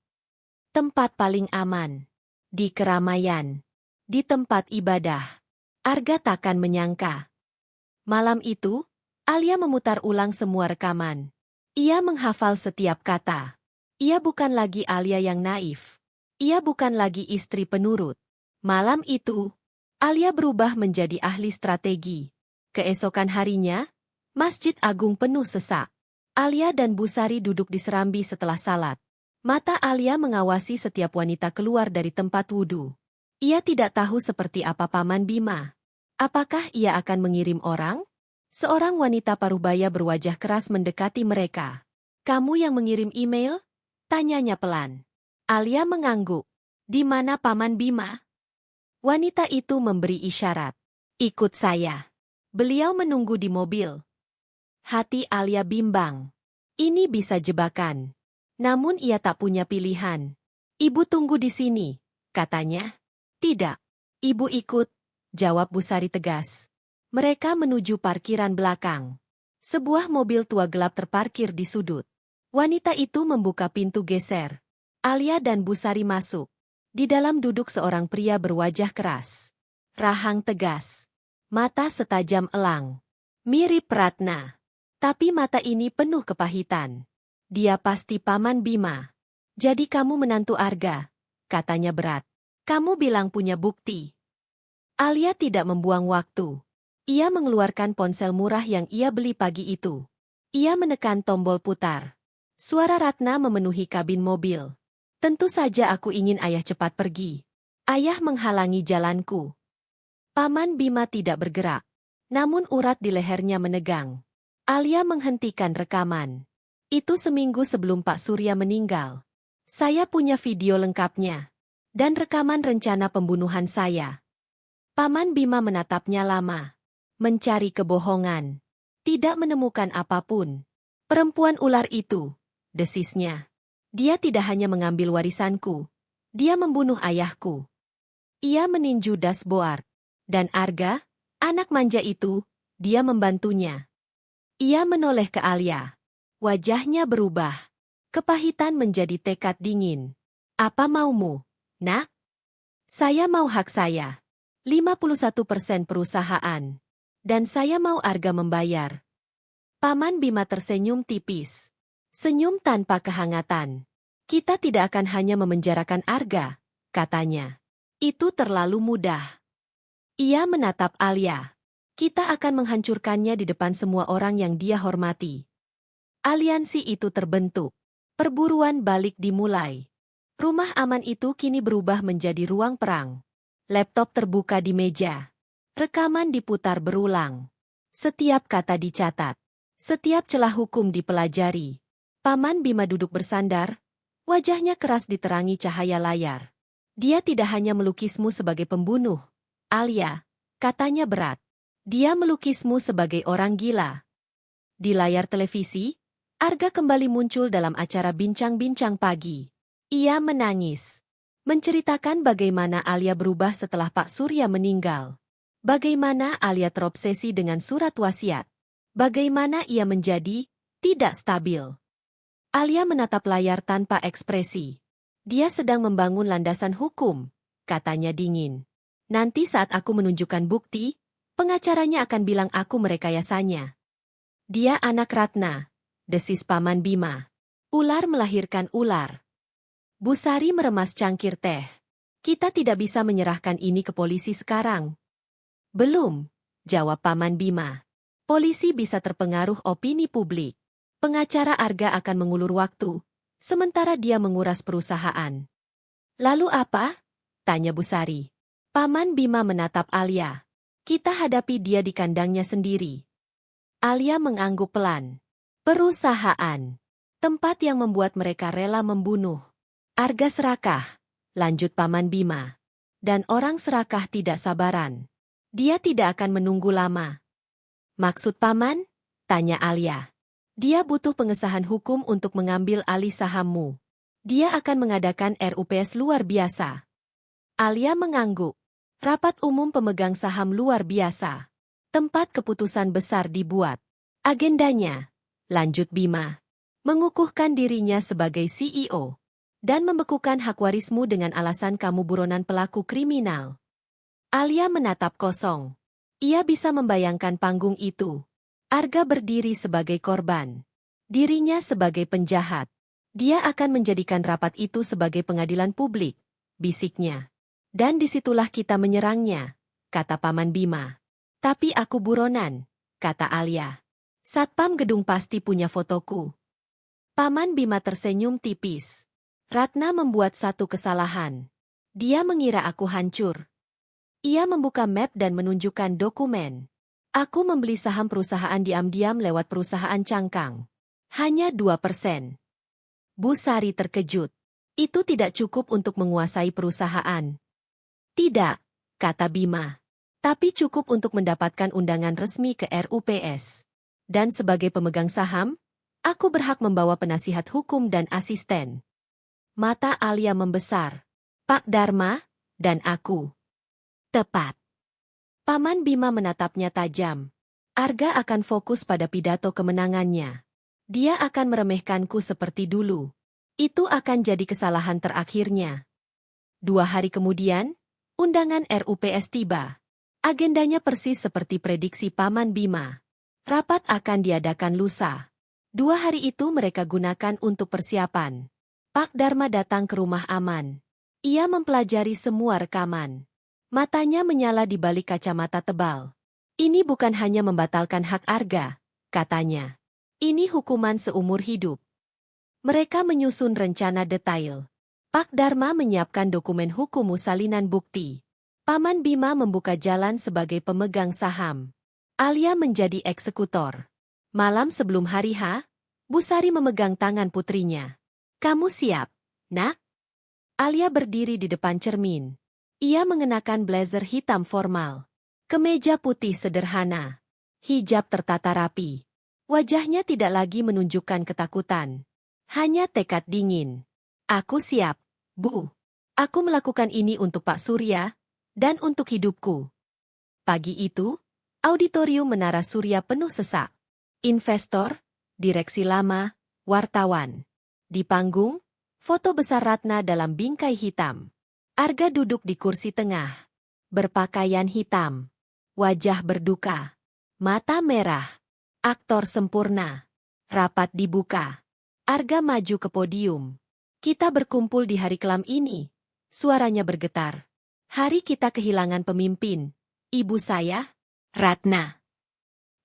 "Tempat paling aman. Di keramaian. Di tempat ibadah." Arga takkan menyangka. Malam itu, Alia memutar ulang semua rekaman. Ia menghafal setiap kata. Ia bukan lagi Alia yang naif. Ia bukan lagi istri penurut. Malam itu, Alia berubah menjadi ahli strategi. Keesokan harinya, Masjid Agung penuh sesak. Alia dan Bu Sari duduk di serambi setelah salat. Mata Alia mengawasi setiap wanita keluar dari tempat wudhu. Ia tidak tahu seperti apa Paman Bima. Apakah ia akan mengirim orang? Seorang wanita parubaya berwajah keras mendekati mereka. "Kamu yang mengirim email?" tanyanya pelan. Alia mengangguk. "Di mana Paman Bima?" Wanita itu memberi isyarat. "Ikut saya." Beliau menunggu di mobil. Hati Alia bimbang. Ini bisa jebakan. Namun ia tak punya pilihan. "Ibu tunggu di sini," katanya. "Tidak. Ibu ikut," jawab Bu Sari tegas. Mereka menuju parkiran belakang. Sebuah mobil tua gelap terparkir di sudut. Wanita itu membuka pintu geser. Alia dan Bu Sari masuk. Di dalam duduk seorang pria berwajah keras. Rahang tegas. Mata setajam elang. Mirip Ratna. Tapi mata ini penuh kepahitan. "Dia pasti Paman Bima." "Jadi kamu menantu Arga," katanya berat. "Kamu bilang punya bukti." Alia tidak membuang waktu. Ia mengeluarkan ponsel murah yang ia beli pagi itu. Ia menekan tombol putar. Suara Ratna memenuhi kabin mobil. "Tentu saja aku ingin ayah cepat pergi. Ayah menghalangi jalanku." Paman Bima tidak bergerak. Namun urat di lehernya menegang. Alia menghentikan rekaman. "Itu seminggu sebelum Pak Surya meninggal. Saya punya video lengkapnya. Dan rekaman rencana pembunuhan saya." Paman Bima menatapnya lama. Mencari kebohongan. Tidak menemukan apapun. "Perempuan ular itu," desisnya. "Dia tidak hanya mengambil warisanku. Dia membunuh ayahku." Ia meninju dashboard. Dan Arga, anak manja itu, dia membantunya. Ia menoleh ke Alia. Wajahnya berubah. Kepahitan menjadi tekad dingin. "Apa maumu, nak?" "Saya mau hak saya. 51% perusahaan. Dan saya mau Arga membayar." Paman Bima tersenyum tipis. Senyum tanpa kehangatan. "Kita tidak akan hanya memenjarakan Arga," katanya. "Itu terlalu mudah." Ia menatap Alia. "Kita akan menghancurkannya di depan semua orang yang dia hormati." Aliansi itu terbentuk. Perburuan balik dimulai. Rumah aman itu kini berubah menjadi ruang perang. Laptop terbuka di meja. Rekaman diputar berulang. Setiap kata dicatat. Setiap celah hukum dipelajari. Paman Bima duduk bersandar. Wajahnya keras diterangi cahaya layar. Dia tidak hanya melukismu sebagai pembunuh, Alia, katanya berat. Dia melukismu sebagai orang gila. Di layar televisi, Arga kembali muncul dalam acara bincang-bincang pagi. Ia menangis. Menceritakan bagaimana Alia berubah setelah Pak Surya meninggal. Bagaimana Alia terobsesi dengan surat wasiat. Bagaimana ia menjadi tidak stabil. Alia menatap layar tanpa ekspresi. Dia sedang membangun landasan hukum, katanya dingin. Nanti saat aku menunjukkan bukti, pengacaranya akan bilang aku merekayasanya. Dia anak Ratna, desis Paman Bima. Ular melahirkan ular. Busari meremas cangkir teh. Kita tidak bisa menyerahkan ini ke polisi sekarang. Belum, jawab Paman Bima. Polisi bisa terpengaruh opini publik. Pengacara Arga akan mengulur waktu, sementara dia menguras perusahaan. Lalu apa? Tanya Busari. Paman Bima menatap Alia. Kita hadapi dia di kandangnya sendiri. Alia mengangguk pelan. Perusahaan. Tempat yang membuat mereka rela membunuh. Arga serakah, lanjut Paman Bima. Dan orang serakah tidak sabaran. Dia tidak akan menunggu lama. Maksud Paman? Tanya Alia. Dia butuh pengesahan hukum untuk mengambil alih sahammu. Dia akan mengadakan RUPS luar biasa. Alia mengangguk. Rapat umum pemegang saham luar biasa. Tempat keputusan besar dibuat. Agendanya, lanjut Bima. Mengukuhkan dirinya sebagai CEO. Dan membekukan hak warismu dengan alasan kamu buronan pelaku kriminal. Alia menatap kosong. Ia bisa membayangkan panggung itu. Arga berdiri sebagai korban. Dirinya sebagai penjahat. Dia akan menjadikan rapat itu sebagai pengadilan publik, bisiknya. Dan disitulah kita menyerangnya, kata Paman Bima. Tapi aku buronan, kata Alia. Satpam gedung pasti punya fotoku. Paman Bima tersenyum tipis. Ratna membuat satu kesalahan. Dia mengira aku hancur. Ia membuka map dan menunjukkan dokumen. Aku membeli saham perusahaan diam-diam lewat perusahaan cangkang. Hanya 2%. Busari terkejut. Itu tidak cukup untuk menguasai perusahaan. Tidak, kata Bima. Tapi cukup untuk mendapatkan undangan resmi ke RUPS. Dan sebagai pemegang saham, aku berhak membawa penasihat hukum dan asisten. Mata Alia membesar. Pak Dharma, dan aku. Tepat. Paman Bima menatapnya tajam. Arga akan fokus pada pidato kemenangannya. Dia akan meremehkanku seperti dulu. Itu akan jadi kesalahan terakhirnya. 2 hari kemudian, undangan RUPS tiba. Agendanya persis seperti prediksi Paman Bima. Rapat akan diadakan lusa. 2 hari itu mereka gunakan untuk persiapan. Pak Dharma datang ke rumah aman. Ia mempelajari semua rekaman. Matanya menyala di balik kacamata tebal. Ini bukan hanya membatalkan hak Arga, katanya. Ini hukuman seumur hidup. Mereka menyusun rencana detail. Pak Dharma menyiapkan dokumen hukum salinan bukti. Paman Bima membuka jalan sebagai pemegang saham. Alia menjadi eksekutor. Malam sebelum hari H, Busari memegang tangan putrinya. Kamu siap, nak? Alia berdiri di depan cermin. Ia mengenakan blazer hitam formal. Kemeja putih sederhana. Hijab tertata rapi. Wajahnya tidak lagi menunjukkan ketakutan. Hanya tekad dingin. Aku siap, Bu. Aku melakukan ini untuk Pak Surya, dan untuk hidupku. Pagi itu, auditorium Menara Surya penuh sesak. Investor, direksi lama, wartawan. Di panggung, foto besar Ratna dalam bingkai hitam. Arga duduk di kursi tengah. Berpakaian hitam. Wajah berduka. Mata merah. Aktor sempurna. Rapat dibuka. Arga maju ke podium. Kita berkumpul di hari kelam ini. Suaranya bergetar. Hari kita kehilangan pemimpin. Ibu saya, Ratna.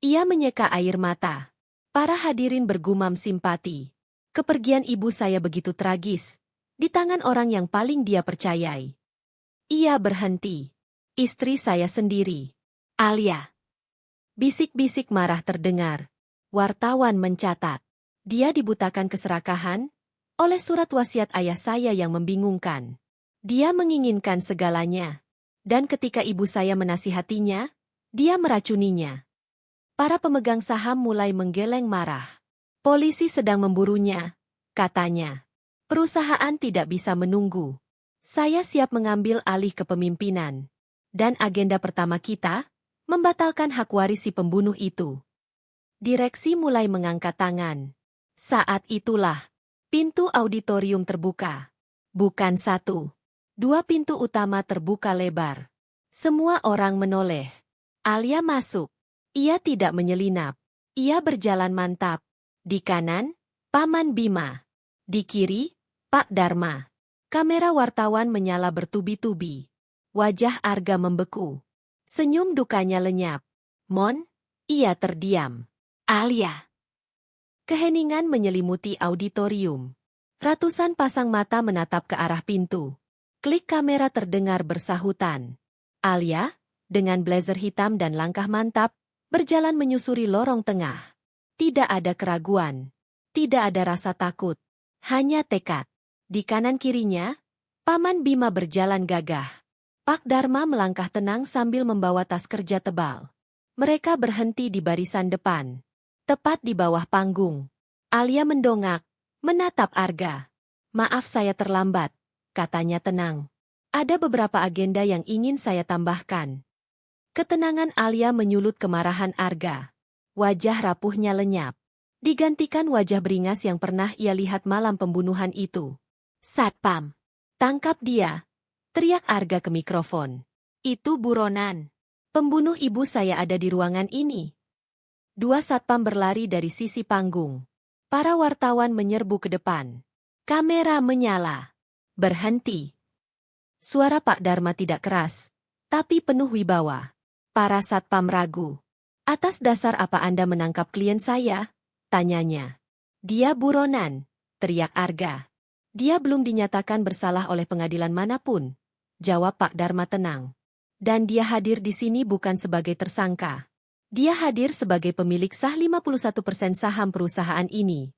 Ia menyeka air mata. Para hadirin bergumam simpati. Kepergian ibu saya begitu tragis, di tangan orang yang paling dia percayai. Ia berhenti. Istri saya sendiri. Alia. Bisik-bisik marah terdengar. Wartawan mencatat. Dia dibutakan keserakahan oleh surat wasiat ayah saya yang membingungkan. Dia menginginkan segalanya. Dan ketika ibu saya menasihatinya, dia meracuninya. Para pemegang saham mulai menggeleng marah. Polisi sedang memburunya, katanya. Perusahaan tidak bisa menunggu. Saya siap mengambil alih kepemimpinan. Dan agenda pertama kita, membatalkan hak waris si pembunuh itu. Direksi mulai mengangkat tangan. Saat itulah, pintu auditorium terbuka. Bukan satu. 2 pintu utama terbuka lebar. Semua orang menoleh. Alia masuk. Ia tidak menyelinap. Ia berjalan mantap. Di kanan, Paman Bima. Di kiri, Pak Dharma. Kamera wartawan menyala bertubi-tubi. Wajah Arga membeku. Senyum dukanya lenyap. Mon, ia terdiam. Alia. Keheningan menyelimuti auditorium. Ratusan pasang mata menatap ke arah pintu. Klik kamera terdengar bersahutan. Alia, dengan blazer hitam dan langkah mantap, berjalan menyusuri lorong tengah. Tidak ada keraguan. Tidak ada rasa takut. Hanya tekad. Di kanan kirinya, Paman Bima berjalan gagah. Pak Dharma melangkah tenang sambil membawa tas kerja tebal. Mereka berhenti di barisan depan. Tepat di bawah panggung. Alia mendongak, menatap Arga. Maaf saya terlambat, katanya tenang. Ada beberapa agenda yang ingin saya tambahkan. Ketenangan Alia menyulut kemarahan Arga. Wajah rapuhnya lenyap. Digantikan wajah beringas yang pernah ia lihat malam pembunuhan itu. Satpam. Tangkap dia. Teriak Arga ke mikrofon. Itu buronan. Pembunuh ibu saya ada di ruangan ini. 2 satpam berlari dari sisi panggung. Para wartawan menyerbu ke depan. Kamera menyala. Berhenti. Suara Pak Dharma tidak keras, tapi penuh wibawa. Para satpam ragu. Atas dasar apa Anda menangkap klien saya? Tanyanya. Dia buronan, teriak Arga. Dia belum dinyatakan bersalah oleh pengadilan manapun, jawab Pak Dharma tenang. Dan dia hadir di sini bukan sebagai tersangka. Dia hadir sebagai pemilik sah 51% saham perusahaan ini.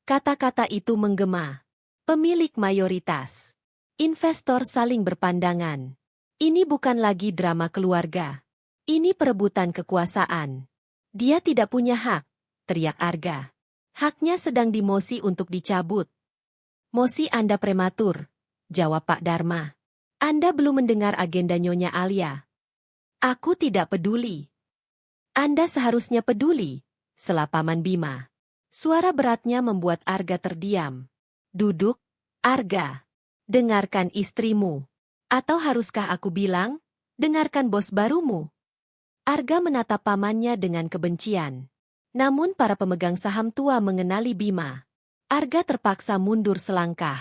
Kata-kata itu menggema. Pemilik mayoritas. Investor saling berpandangan. Ini bukan lagi drama keluarga. Ini perebutan kekuasaan. Dia tidak punya hak, teriak Arga. Haknya sedang dimosi untuk dicabut. Mosi Anda prematur, jawab Pak Dharma. Anda belum mendengar agenda Nyonya Alia. Aku tidak peduli. Anda seharusnya peduli, sela Paman Bima. Suara beratnya membuat Arga terdiam. Duduk, Arga. Dengarkan istrimu. Atau haruskah aku bilang, dengarkan bos barumu? Arga menatap pamannya dengan kebencian. Namun para pemegang saham tua mengenali Bima. Arga terpaksa mundur selangkah.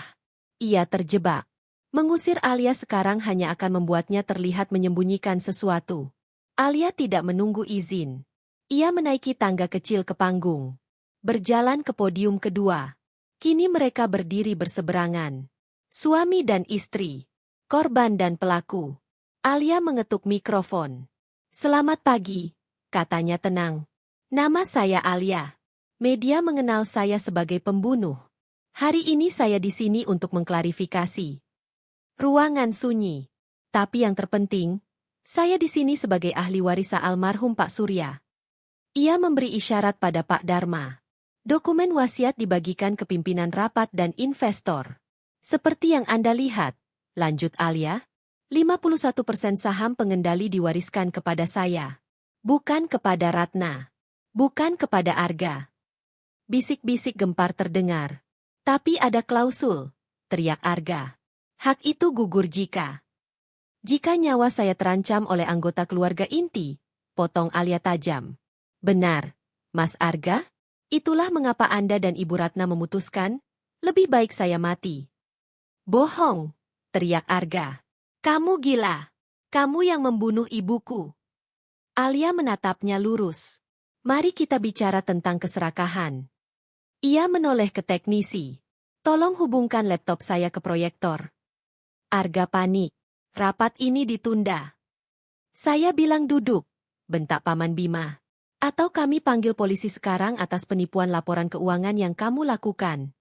Ia terjebak. Mengusir Alia sekarang hanya akan membuatnya terlihat menyembunyikan sesuatu. Alia tidak menunggu izin. Ia menaiki tangga kecil ke panggung. Berjalan ke podium kedua. Kini mereka berdiri berseberangan. Suami dan istri. Korban dan pelaku. Alia mengetuk mikrofon. Selamat pagi, katanya tenang. Nama saya Alia. Media mengenal saya sebagai pembunuh. Hari ini saya di sini untuk mengklarifikasi. Ruangan sunyi. Tapi yang terpenting, saya di sini sebagai ahli waris almarhum Pak Surya. Ia memberi isyarat pada Pak Dharma. Dokumen wasiat dibagikan ke pimpinan rapat dan investor. Seperti yang Anda lihat, lanjut Alia, 51% saham pengendali diwariskan kepada saya. Bukan kepada Ratna. Bukan kepada Arga. Bisik-bisik gempar terdengar. Tapi ada klausul, teriak Arga. Hak itu gugur jika nyawa saya terancam oleh anggota keluarga inti, potong Alia tajam. Benar, Mas Arga? Itulah mengapa Anda dan Ibu Ratna memutuskan, lebih baik saya mati. Bohong, teriak Arga. Kamu gila. Kamu yang membunuh ibuku. Alia menatapnya lurus. Mari kita bicara tentang keserakahan. Ia menoleh ke teknisi. Tolong hubungkan laptop saya ke proyektor. Arga panik. Rapat ini ditunda. Saya bilang duduk, bentak Paman Bima. Atau kami panggil polisi sekarang atas penipuan laporan keuangan yang kamu lakukan.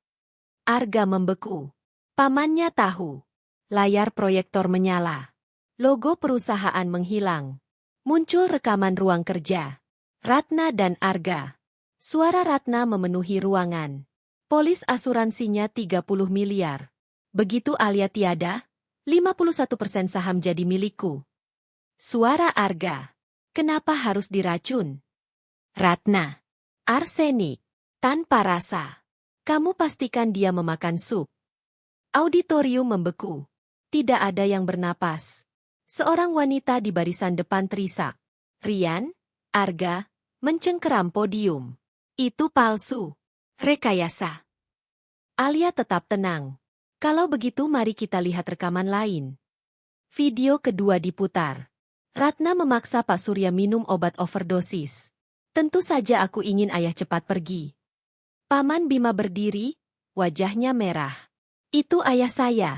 Arga membeku. Pamannya tahu. Layar proyektor menyala. Logo perusahaan menghilang. Muncul rekaman ruang kerja. Ratna dan Arga. Suara Ratna memenuhi ruangan. Polis asuransinya 30 miliar. Begitu Alia tiada, 51% saham jadi milikku. Suara Arga. Kenapa harus diracun? Ratna. Arsenik. Tanpa rasa. Kamu pastikan dia memakan sup. Auditorium membeku. Tidak ada yang bernapas. Seorang wanita di barisan depan terisak. Rian, Arga, mencengkeram podium. Itu palsu. Rekayasa. Alia tetap tenang. Kalau begitu mari kita lihat rekaman lain. Video kedua diputar. Ratna memaksa Pak Surya minum obat overdosis. Tentu saja aku ingin ayah cepat pergi. Paman Bima berdiri, wajahnya merah. Itu ayah saya,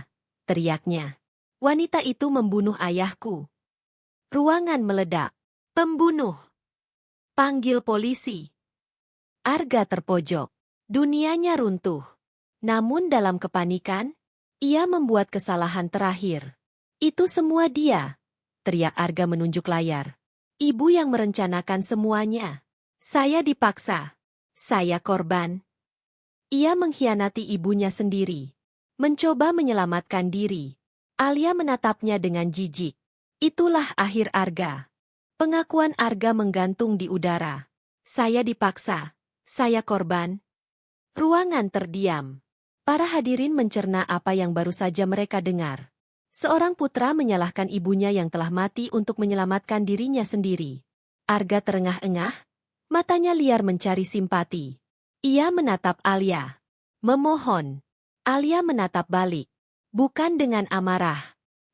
teriaknya. Wanita itu membunuh ayahku. Ruangan meledak. Pembunuh. Panggil polisi. Arga terpojok. Dunianya runtuh. Namun dalam kepanikan, ia membuat kesalahan terakhir. Itu semua dia, teriak Arga menunjuk layar. Ibu yang merencanakan semuanya. Saya dipaksa. Saya korban. Ia mengkhianati ibunya sendiri. Mencoba menyelamatkan diri. Alia menatapnya dengan jijik. Itulah akhir Arga. Pengakuan Arga menggantung di udara. Saya dipaksa. Saya korban. Ruangan terdiam. Para hadirin mencerna apa yang baru saja mereka dengar. Seorang putra menyalahkan ibunya yang telah mati untuk menyelamatkan dirinya sendiri. Arga terengah-engah, matanya liar mencari simpati. Ia menatap Alia. Memohon. Alia menatap balik. Bukan dengan amarah.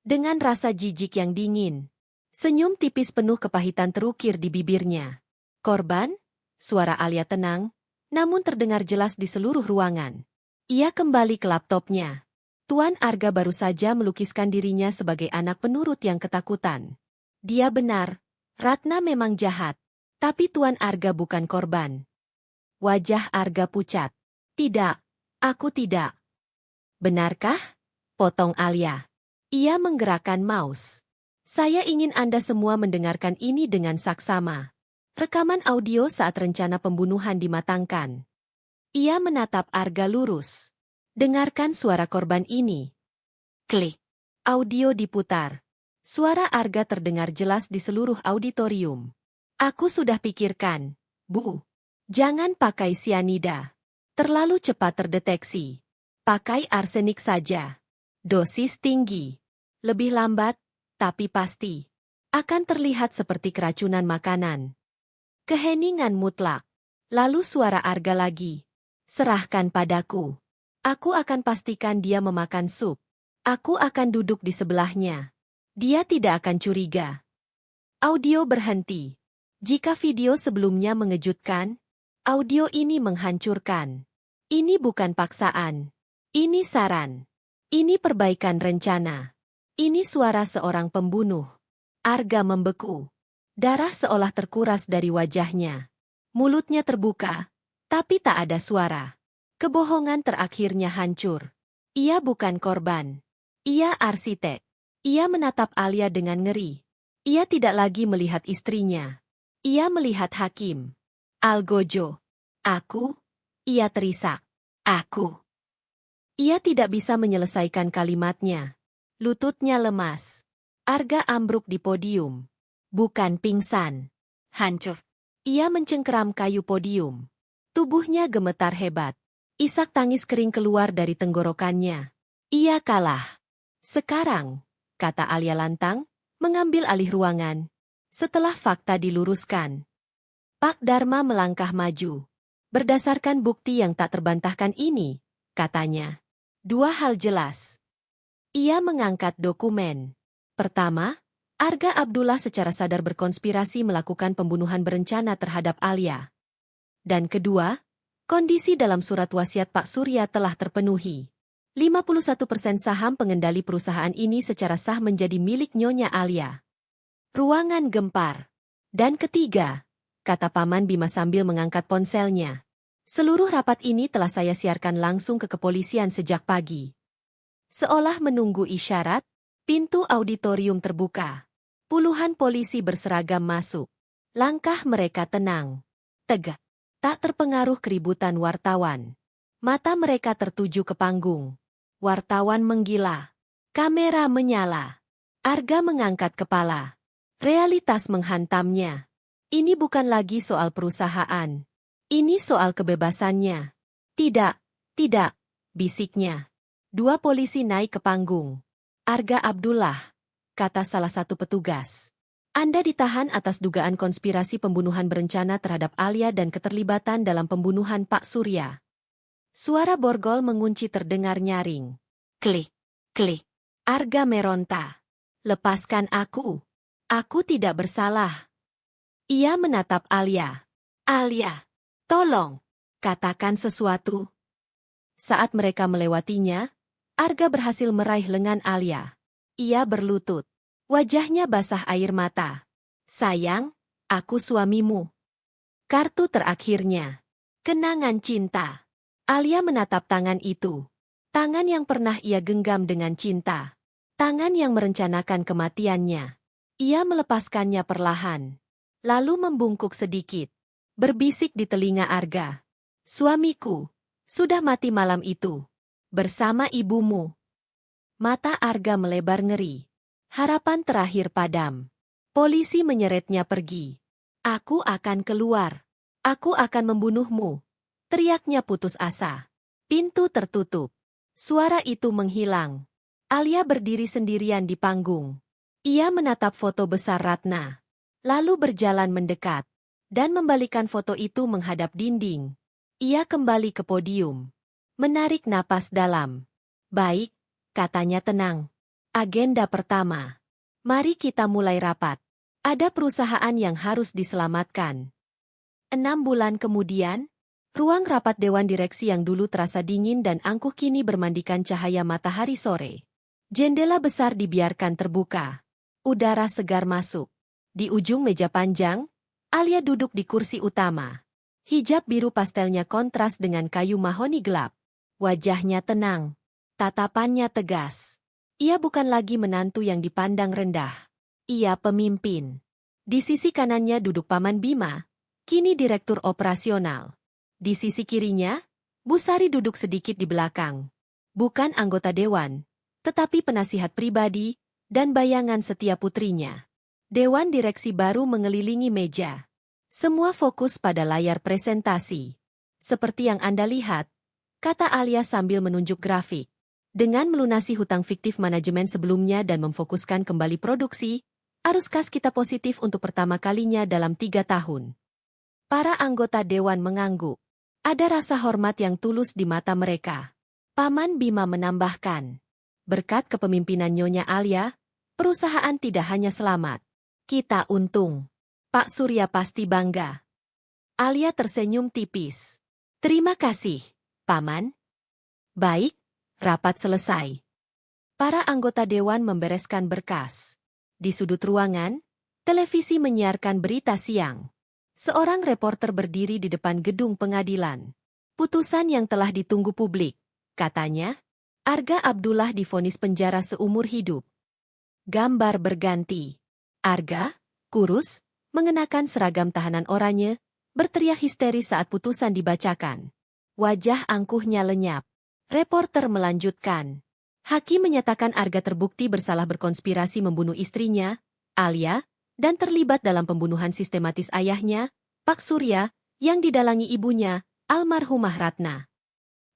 Dengan rasa jijik yang dingin. Senyum tipis penuh kepahitan terukir di bibirnya. Korban? Suara Alia tenang, namun terdengar jelas di seluruh ruangan. Ia kembali ke laptopnya. Tuan Arga baru saja melukiskan dirinya sebagai anak penurut yang ketakutan. Dia benar, Ratna memang jahat. Tapi Tuan Arga bukan korban. Wajah Arga pucat. Tidak, aku tidak. Benarkah? Potong Alia. Ia menggerakkan mouse. Saya ingin Anda semua mendengarkan ini dengan saksama. Rekaman audio saat rencana pembunuhan dimatangkan. Ia menatap Arga lurus. Dengarkan suara korban ini. Klik. Audio diputar. Suara Arga terdengar jelas di seluruh auditorium. Aku sudah pikirkan, Bu. Jangan pakai sianida. Terlalu cepat terdeteksi. Pakai arsenik saja. Dosis tinggi. Lebih lambat, tapi pasti. Akan terlihat seperti keracunan makanan. Keheningan mutlak. Lalu suara Arga lagi. Serahkan padaku. Aku akan pastikan dia memakan sup. Aku akan duduk di sebelahnya. Dia tidak akan curiga. Audio berhenti. Jika video sebelumnya mengejutkan, audio ini menghancurkan. Ini bukan paksaan. Ini saran. Ini perbaikan rencana. Ini suara seorang pembunuh. Arga membeku. Darah seolah terkuras dari wajahnya. Mulutnya terbuka, tapi tak ada suara. Kebohongan terakhirnya hancur. Ia bukan korban. Ia arsitek. Ia menatap Alia dengan ngeri. Ia tidak lagi melihat istrinya. Ia melihat hakim. Algojo. Aku? Ia terisak. Aku. Ia tidak bisa menyelesaikan kalimatnya. Lututnya lemas. Arga ambruk di podium. Bukan pingsan. Hancur. Ia mencengkeram kayu podium. Tubuhnya gemetar hebat. Isak tangis kering keluar dari tenggorokannya. Ia kalah. Sekarang, kata Alia lantang, mengambil alih ruangan. Setelah fakta diluruskan. Pak Dharma melangkah maju. Berdasarkan bukti yang tak terbantahkan ini, katanya. Dua hal jelas. Ia mengangkat dokumen. Pertama, Arga Abdullah secara sadar berkonspirasi melakukan pembunuhan berencana terhadap Alia. Dan kedua, Kondisi dalam surat wasiat Pak Surya telah terpenuhi. 51% saham pengendali perusahaan ini secara sah menjadi milik Nyonya Alia. Ruangan gempar. Dan ketiga, kata Paman Bima sambil mengangkat ponselnya. Seluruh rapat ini telah saya siarkan langsung ke kepolisian sejak pagi. Seolah menunggu isyarat, pintu auditorium terbuka. Puluhan polisi berseragam masuk. Langkah mereka tenang, tegak, tak terpengaruh keributan wartawan. Mata mereka tertuju ke panggung. Wartawan menggila. Kamera menyala. Arga mengangkat kepala. Realitas menghantamnya. Ini bukan lagi soal perusahaan. Ini soal kebebasannya. Tidak, tidak, bisiknya. Dua polisi naik ke panggung. Arga Abdullah, kata salah satu petugas. Anda ditahan atas dugaan konspirasi pembunuhan berencana terhadap Alia dan keterlibatan dalam pembunuhan Pak Surya. Suara borgol mengunci terdengar nyaring. Klik, klik. Arga meronta. Lepaskan aku. Aku tidak bersalah. Ia menatap Alia. Alia, tolong, katakan sesuatu. Saat mereka melewatinya, Arga berhasil meraih lengan Alia. Ia berlutut. Wajahnya basah air mata. Sayang, aku suamimu. Kartu terakhirnya. Kenangan cinta. Alia menatap tangan itu. Tangan yang pernah ia genggam dengan cinta. Tangan yang merencanakan kematiannya. Ia melepaskannya perlahan. Lalu membungkuk sedikit. Berbisik di telinga Arga. Suamiku, sudah mati malam itu. Bersama ibumu. Mata Arga melebar ngeri. Harapan terakhir padam. Polisi menyeretnya pergi. Aku akan keluar. Aku akan membunuhmu. Teriaknya putus asa. Pintu tertutup. Suara itu menghilang. Alia berdiri sendirian di panggung. Ia menatap foto besar Ratna. Lalu berjalan mendekat. Dan membalikan foto itu menghadap dinding. Ia kembali ke podium. Menarik napas dalam. Baik, katanya tenang. Agenda pertama. Mari kita mulai rapat. Ada perusahaan yang harus diselamatkan. 6 bulan kemudian, ruang rapat Dewan Direksi yang dulu terasa dingin dan angkuh kini bermandikan cahaya matahari sore. Jendela besar dibiarkan terbuka. Udara segar masuk. Di ujung meja panjang, Alia duduk di kursi utama. Hijab biru pastelnya kontras dengan kayu mahoni gelap. Wajahnya tenang. Tatapannya tegas. Ia bukan lagi menantu yang dipandang rendah. Ia pemimpin. Di sisi kanannya duduk Paman Bima, kini direktur operasional. Di sisi kirinya, Bu Sari duduk sedikit di belakang. Bukan anggota dewan, tetapi penasihat pribadi dan bayangan setiap putrinya. Dewan direksi baru mengelilingi meja. Semua fokus pada layar presentasi. Seperti yang Anda lihat, kata Alia sambil menunjuk grafik. Dengan melunasi hutang fiktif manajemen sebelumnya dan memfokuskan kembali produksi, arus kas kita positif untuk pertama kalinya dalam 3 tahun. Para anggota dewan mengangguk. Ada rasa hormat yang tulus di mata mereka. Paman Bima menambahkan. Berkat kepemimpinan Nyonya Alia, perusahaan tidak hanya selamat. Kita untung. Pak Surya pasti bangga. Alia tersenyum tipis. Terima kasih, Paman. Baik, rapat selesai. Para anggota dewan membereskan berkas. Di sudut ruangan, televisi menyiarkan berita siang. Seorang reporter berdiri di depan gedung pengadilan. Putusan yang telah ditunggu publik, katanya. Arga Abdullah divonis penjara seumur hidup. Gambar berganti. Arga, kurus, mengenakan seragam tahanan oranye, berteriak histeris saat putusan dibacakan. Wajah angkuhnya lenyap. Reporter melanjutkan. Hakim menyatakan Arga terbukti bersalah berkonspirasi membunuh istrinya, Alia, dan terlibat dalam pembunuhan sistematis ayahnya, Pak Surya, yang didalangi ibunya, almarhumah Ratna.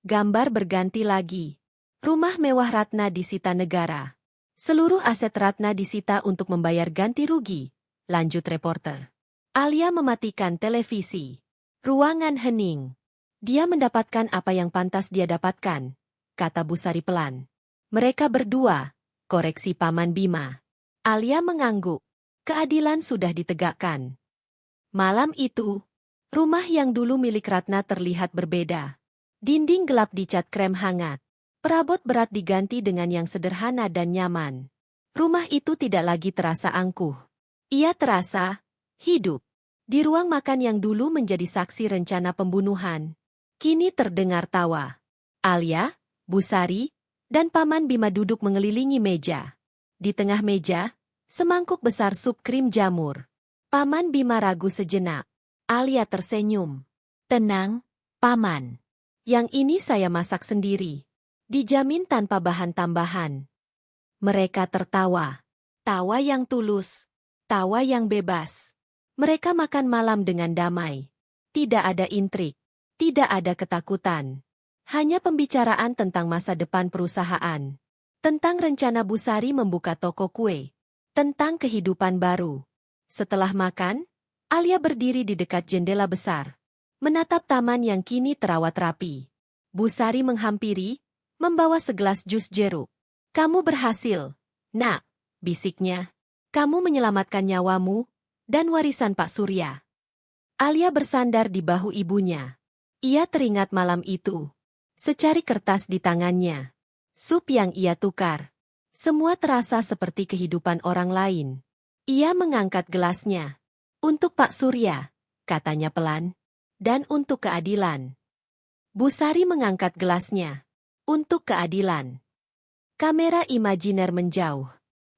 Gambar berganti lagi. Rumah mewah Ratna disita negara. Seluruh aset Ratna disita untuk membayar ganti rugi, lanjut reporter. Alia mematikan televisi. Ruangan hening. Dia mendapatkan apa yang pantas dia dapatkan, kata Bu Sari pelan. Mereka berdua, koreksi Paman Bima. Alia mengangguk. Keadilan sudah ditegakkan. Malam itu, Rumah yang dulu milik Ratna terlihat berbeda. Dinding gelap dicat krem hangat. Perabot berat diganti dengan yang sederhana dan nyaman. Rumah itu tidak lagi terasa angkuh. Ia terasa hidup. Di ruang makan yang dulu menjadi saksi rencana pembunuhan, kini terdengar tawa. Alia, Busari, dan Paman Bima duduk mengelilingi meja. Di tengah meja, semangkuk besar sup krim jamur. Paman Bima ragu sejenak. Alia tersenyum. Tenang, Paman. Yang ini saya masak sendiri. Dijamin tanpa bahan tambahan. Mereka tertawa. Tawa yang tulus. Tawa yang bebas. Mereka makan malam dengan damai. Tidak ada intrik. Tidak ada ketakutan. Hanya pembicaraan tentang masa depan perusahaan. Tentang rencana Busari membuka toko kue. Tentang kehidupan baru. Setelah makan, Alia berdiri di dekat jendela besar. Menatap taman yang kini terawat rapi. Busari menghampiri, membawa segelas jus jeruk. Kamu berhasil, Nak, bisiknya. Kamu menyelamatkan nyawamu dan warisan Pak Surya. Alia bersandar di bahu ibunya. Ia teringat malam itu. Secari kertas di tangannya. Sup yang ia tukar. Semua terasa seperti kehidupan orang lain. Ia mengangkat gelasnya. Untuk Pak Surya, katanya pelan. Dan untuk keadilan. Busari mengangkat gelasnya. Untuk keadilan. Kamera imajiner menjauh.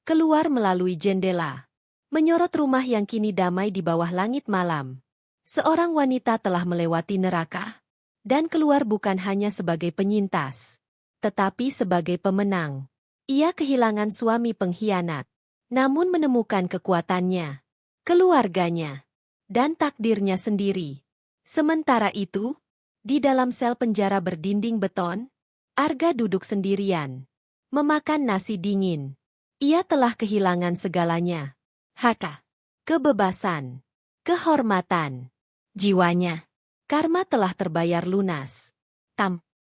Keluar melalui jendela. Menyorot rumah yang kini damai di bawah langit malam. Seorang wanita telah melewati neraka. Dan keluar bukan hanya sebagai penyintas. Tetapi sebagai pemenang. Ia kehilangan suami pengkhianat. Namun menemukan kekuatannya. Keluarganya. Dan takdirnya sendiri. Sementara itu, di dalam sel penjara berdinding beton, Arga duduk sendirian. Memakan nasi dingin. Ia telah kehilangan segalanya. Harta, kebebasan, kehormatan, jiwanya. Karma telah terbayar lunas.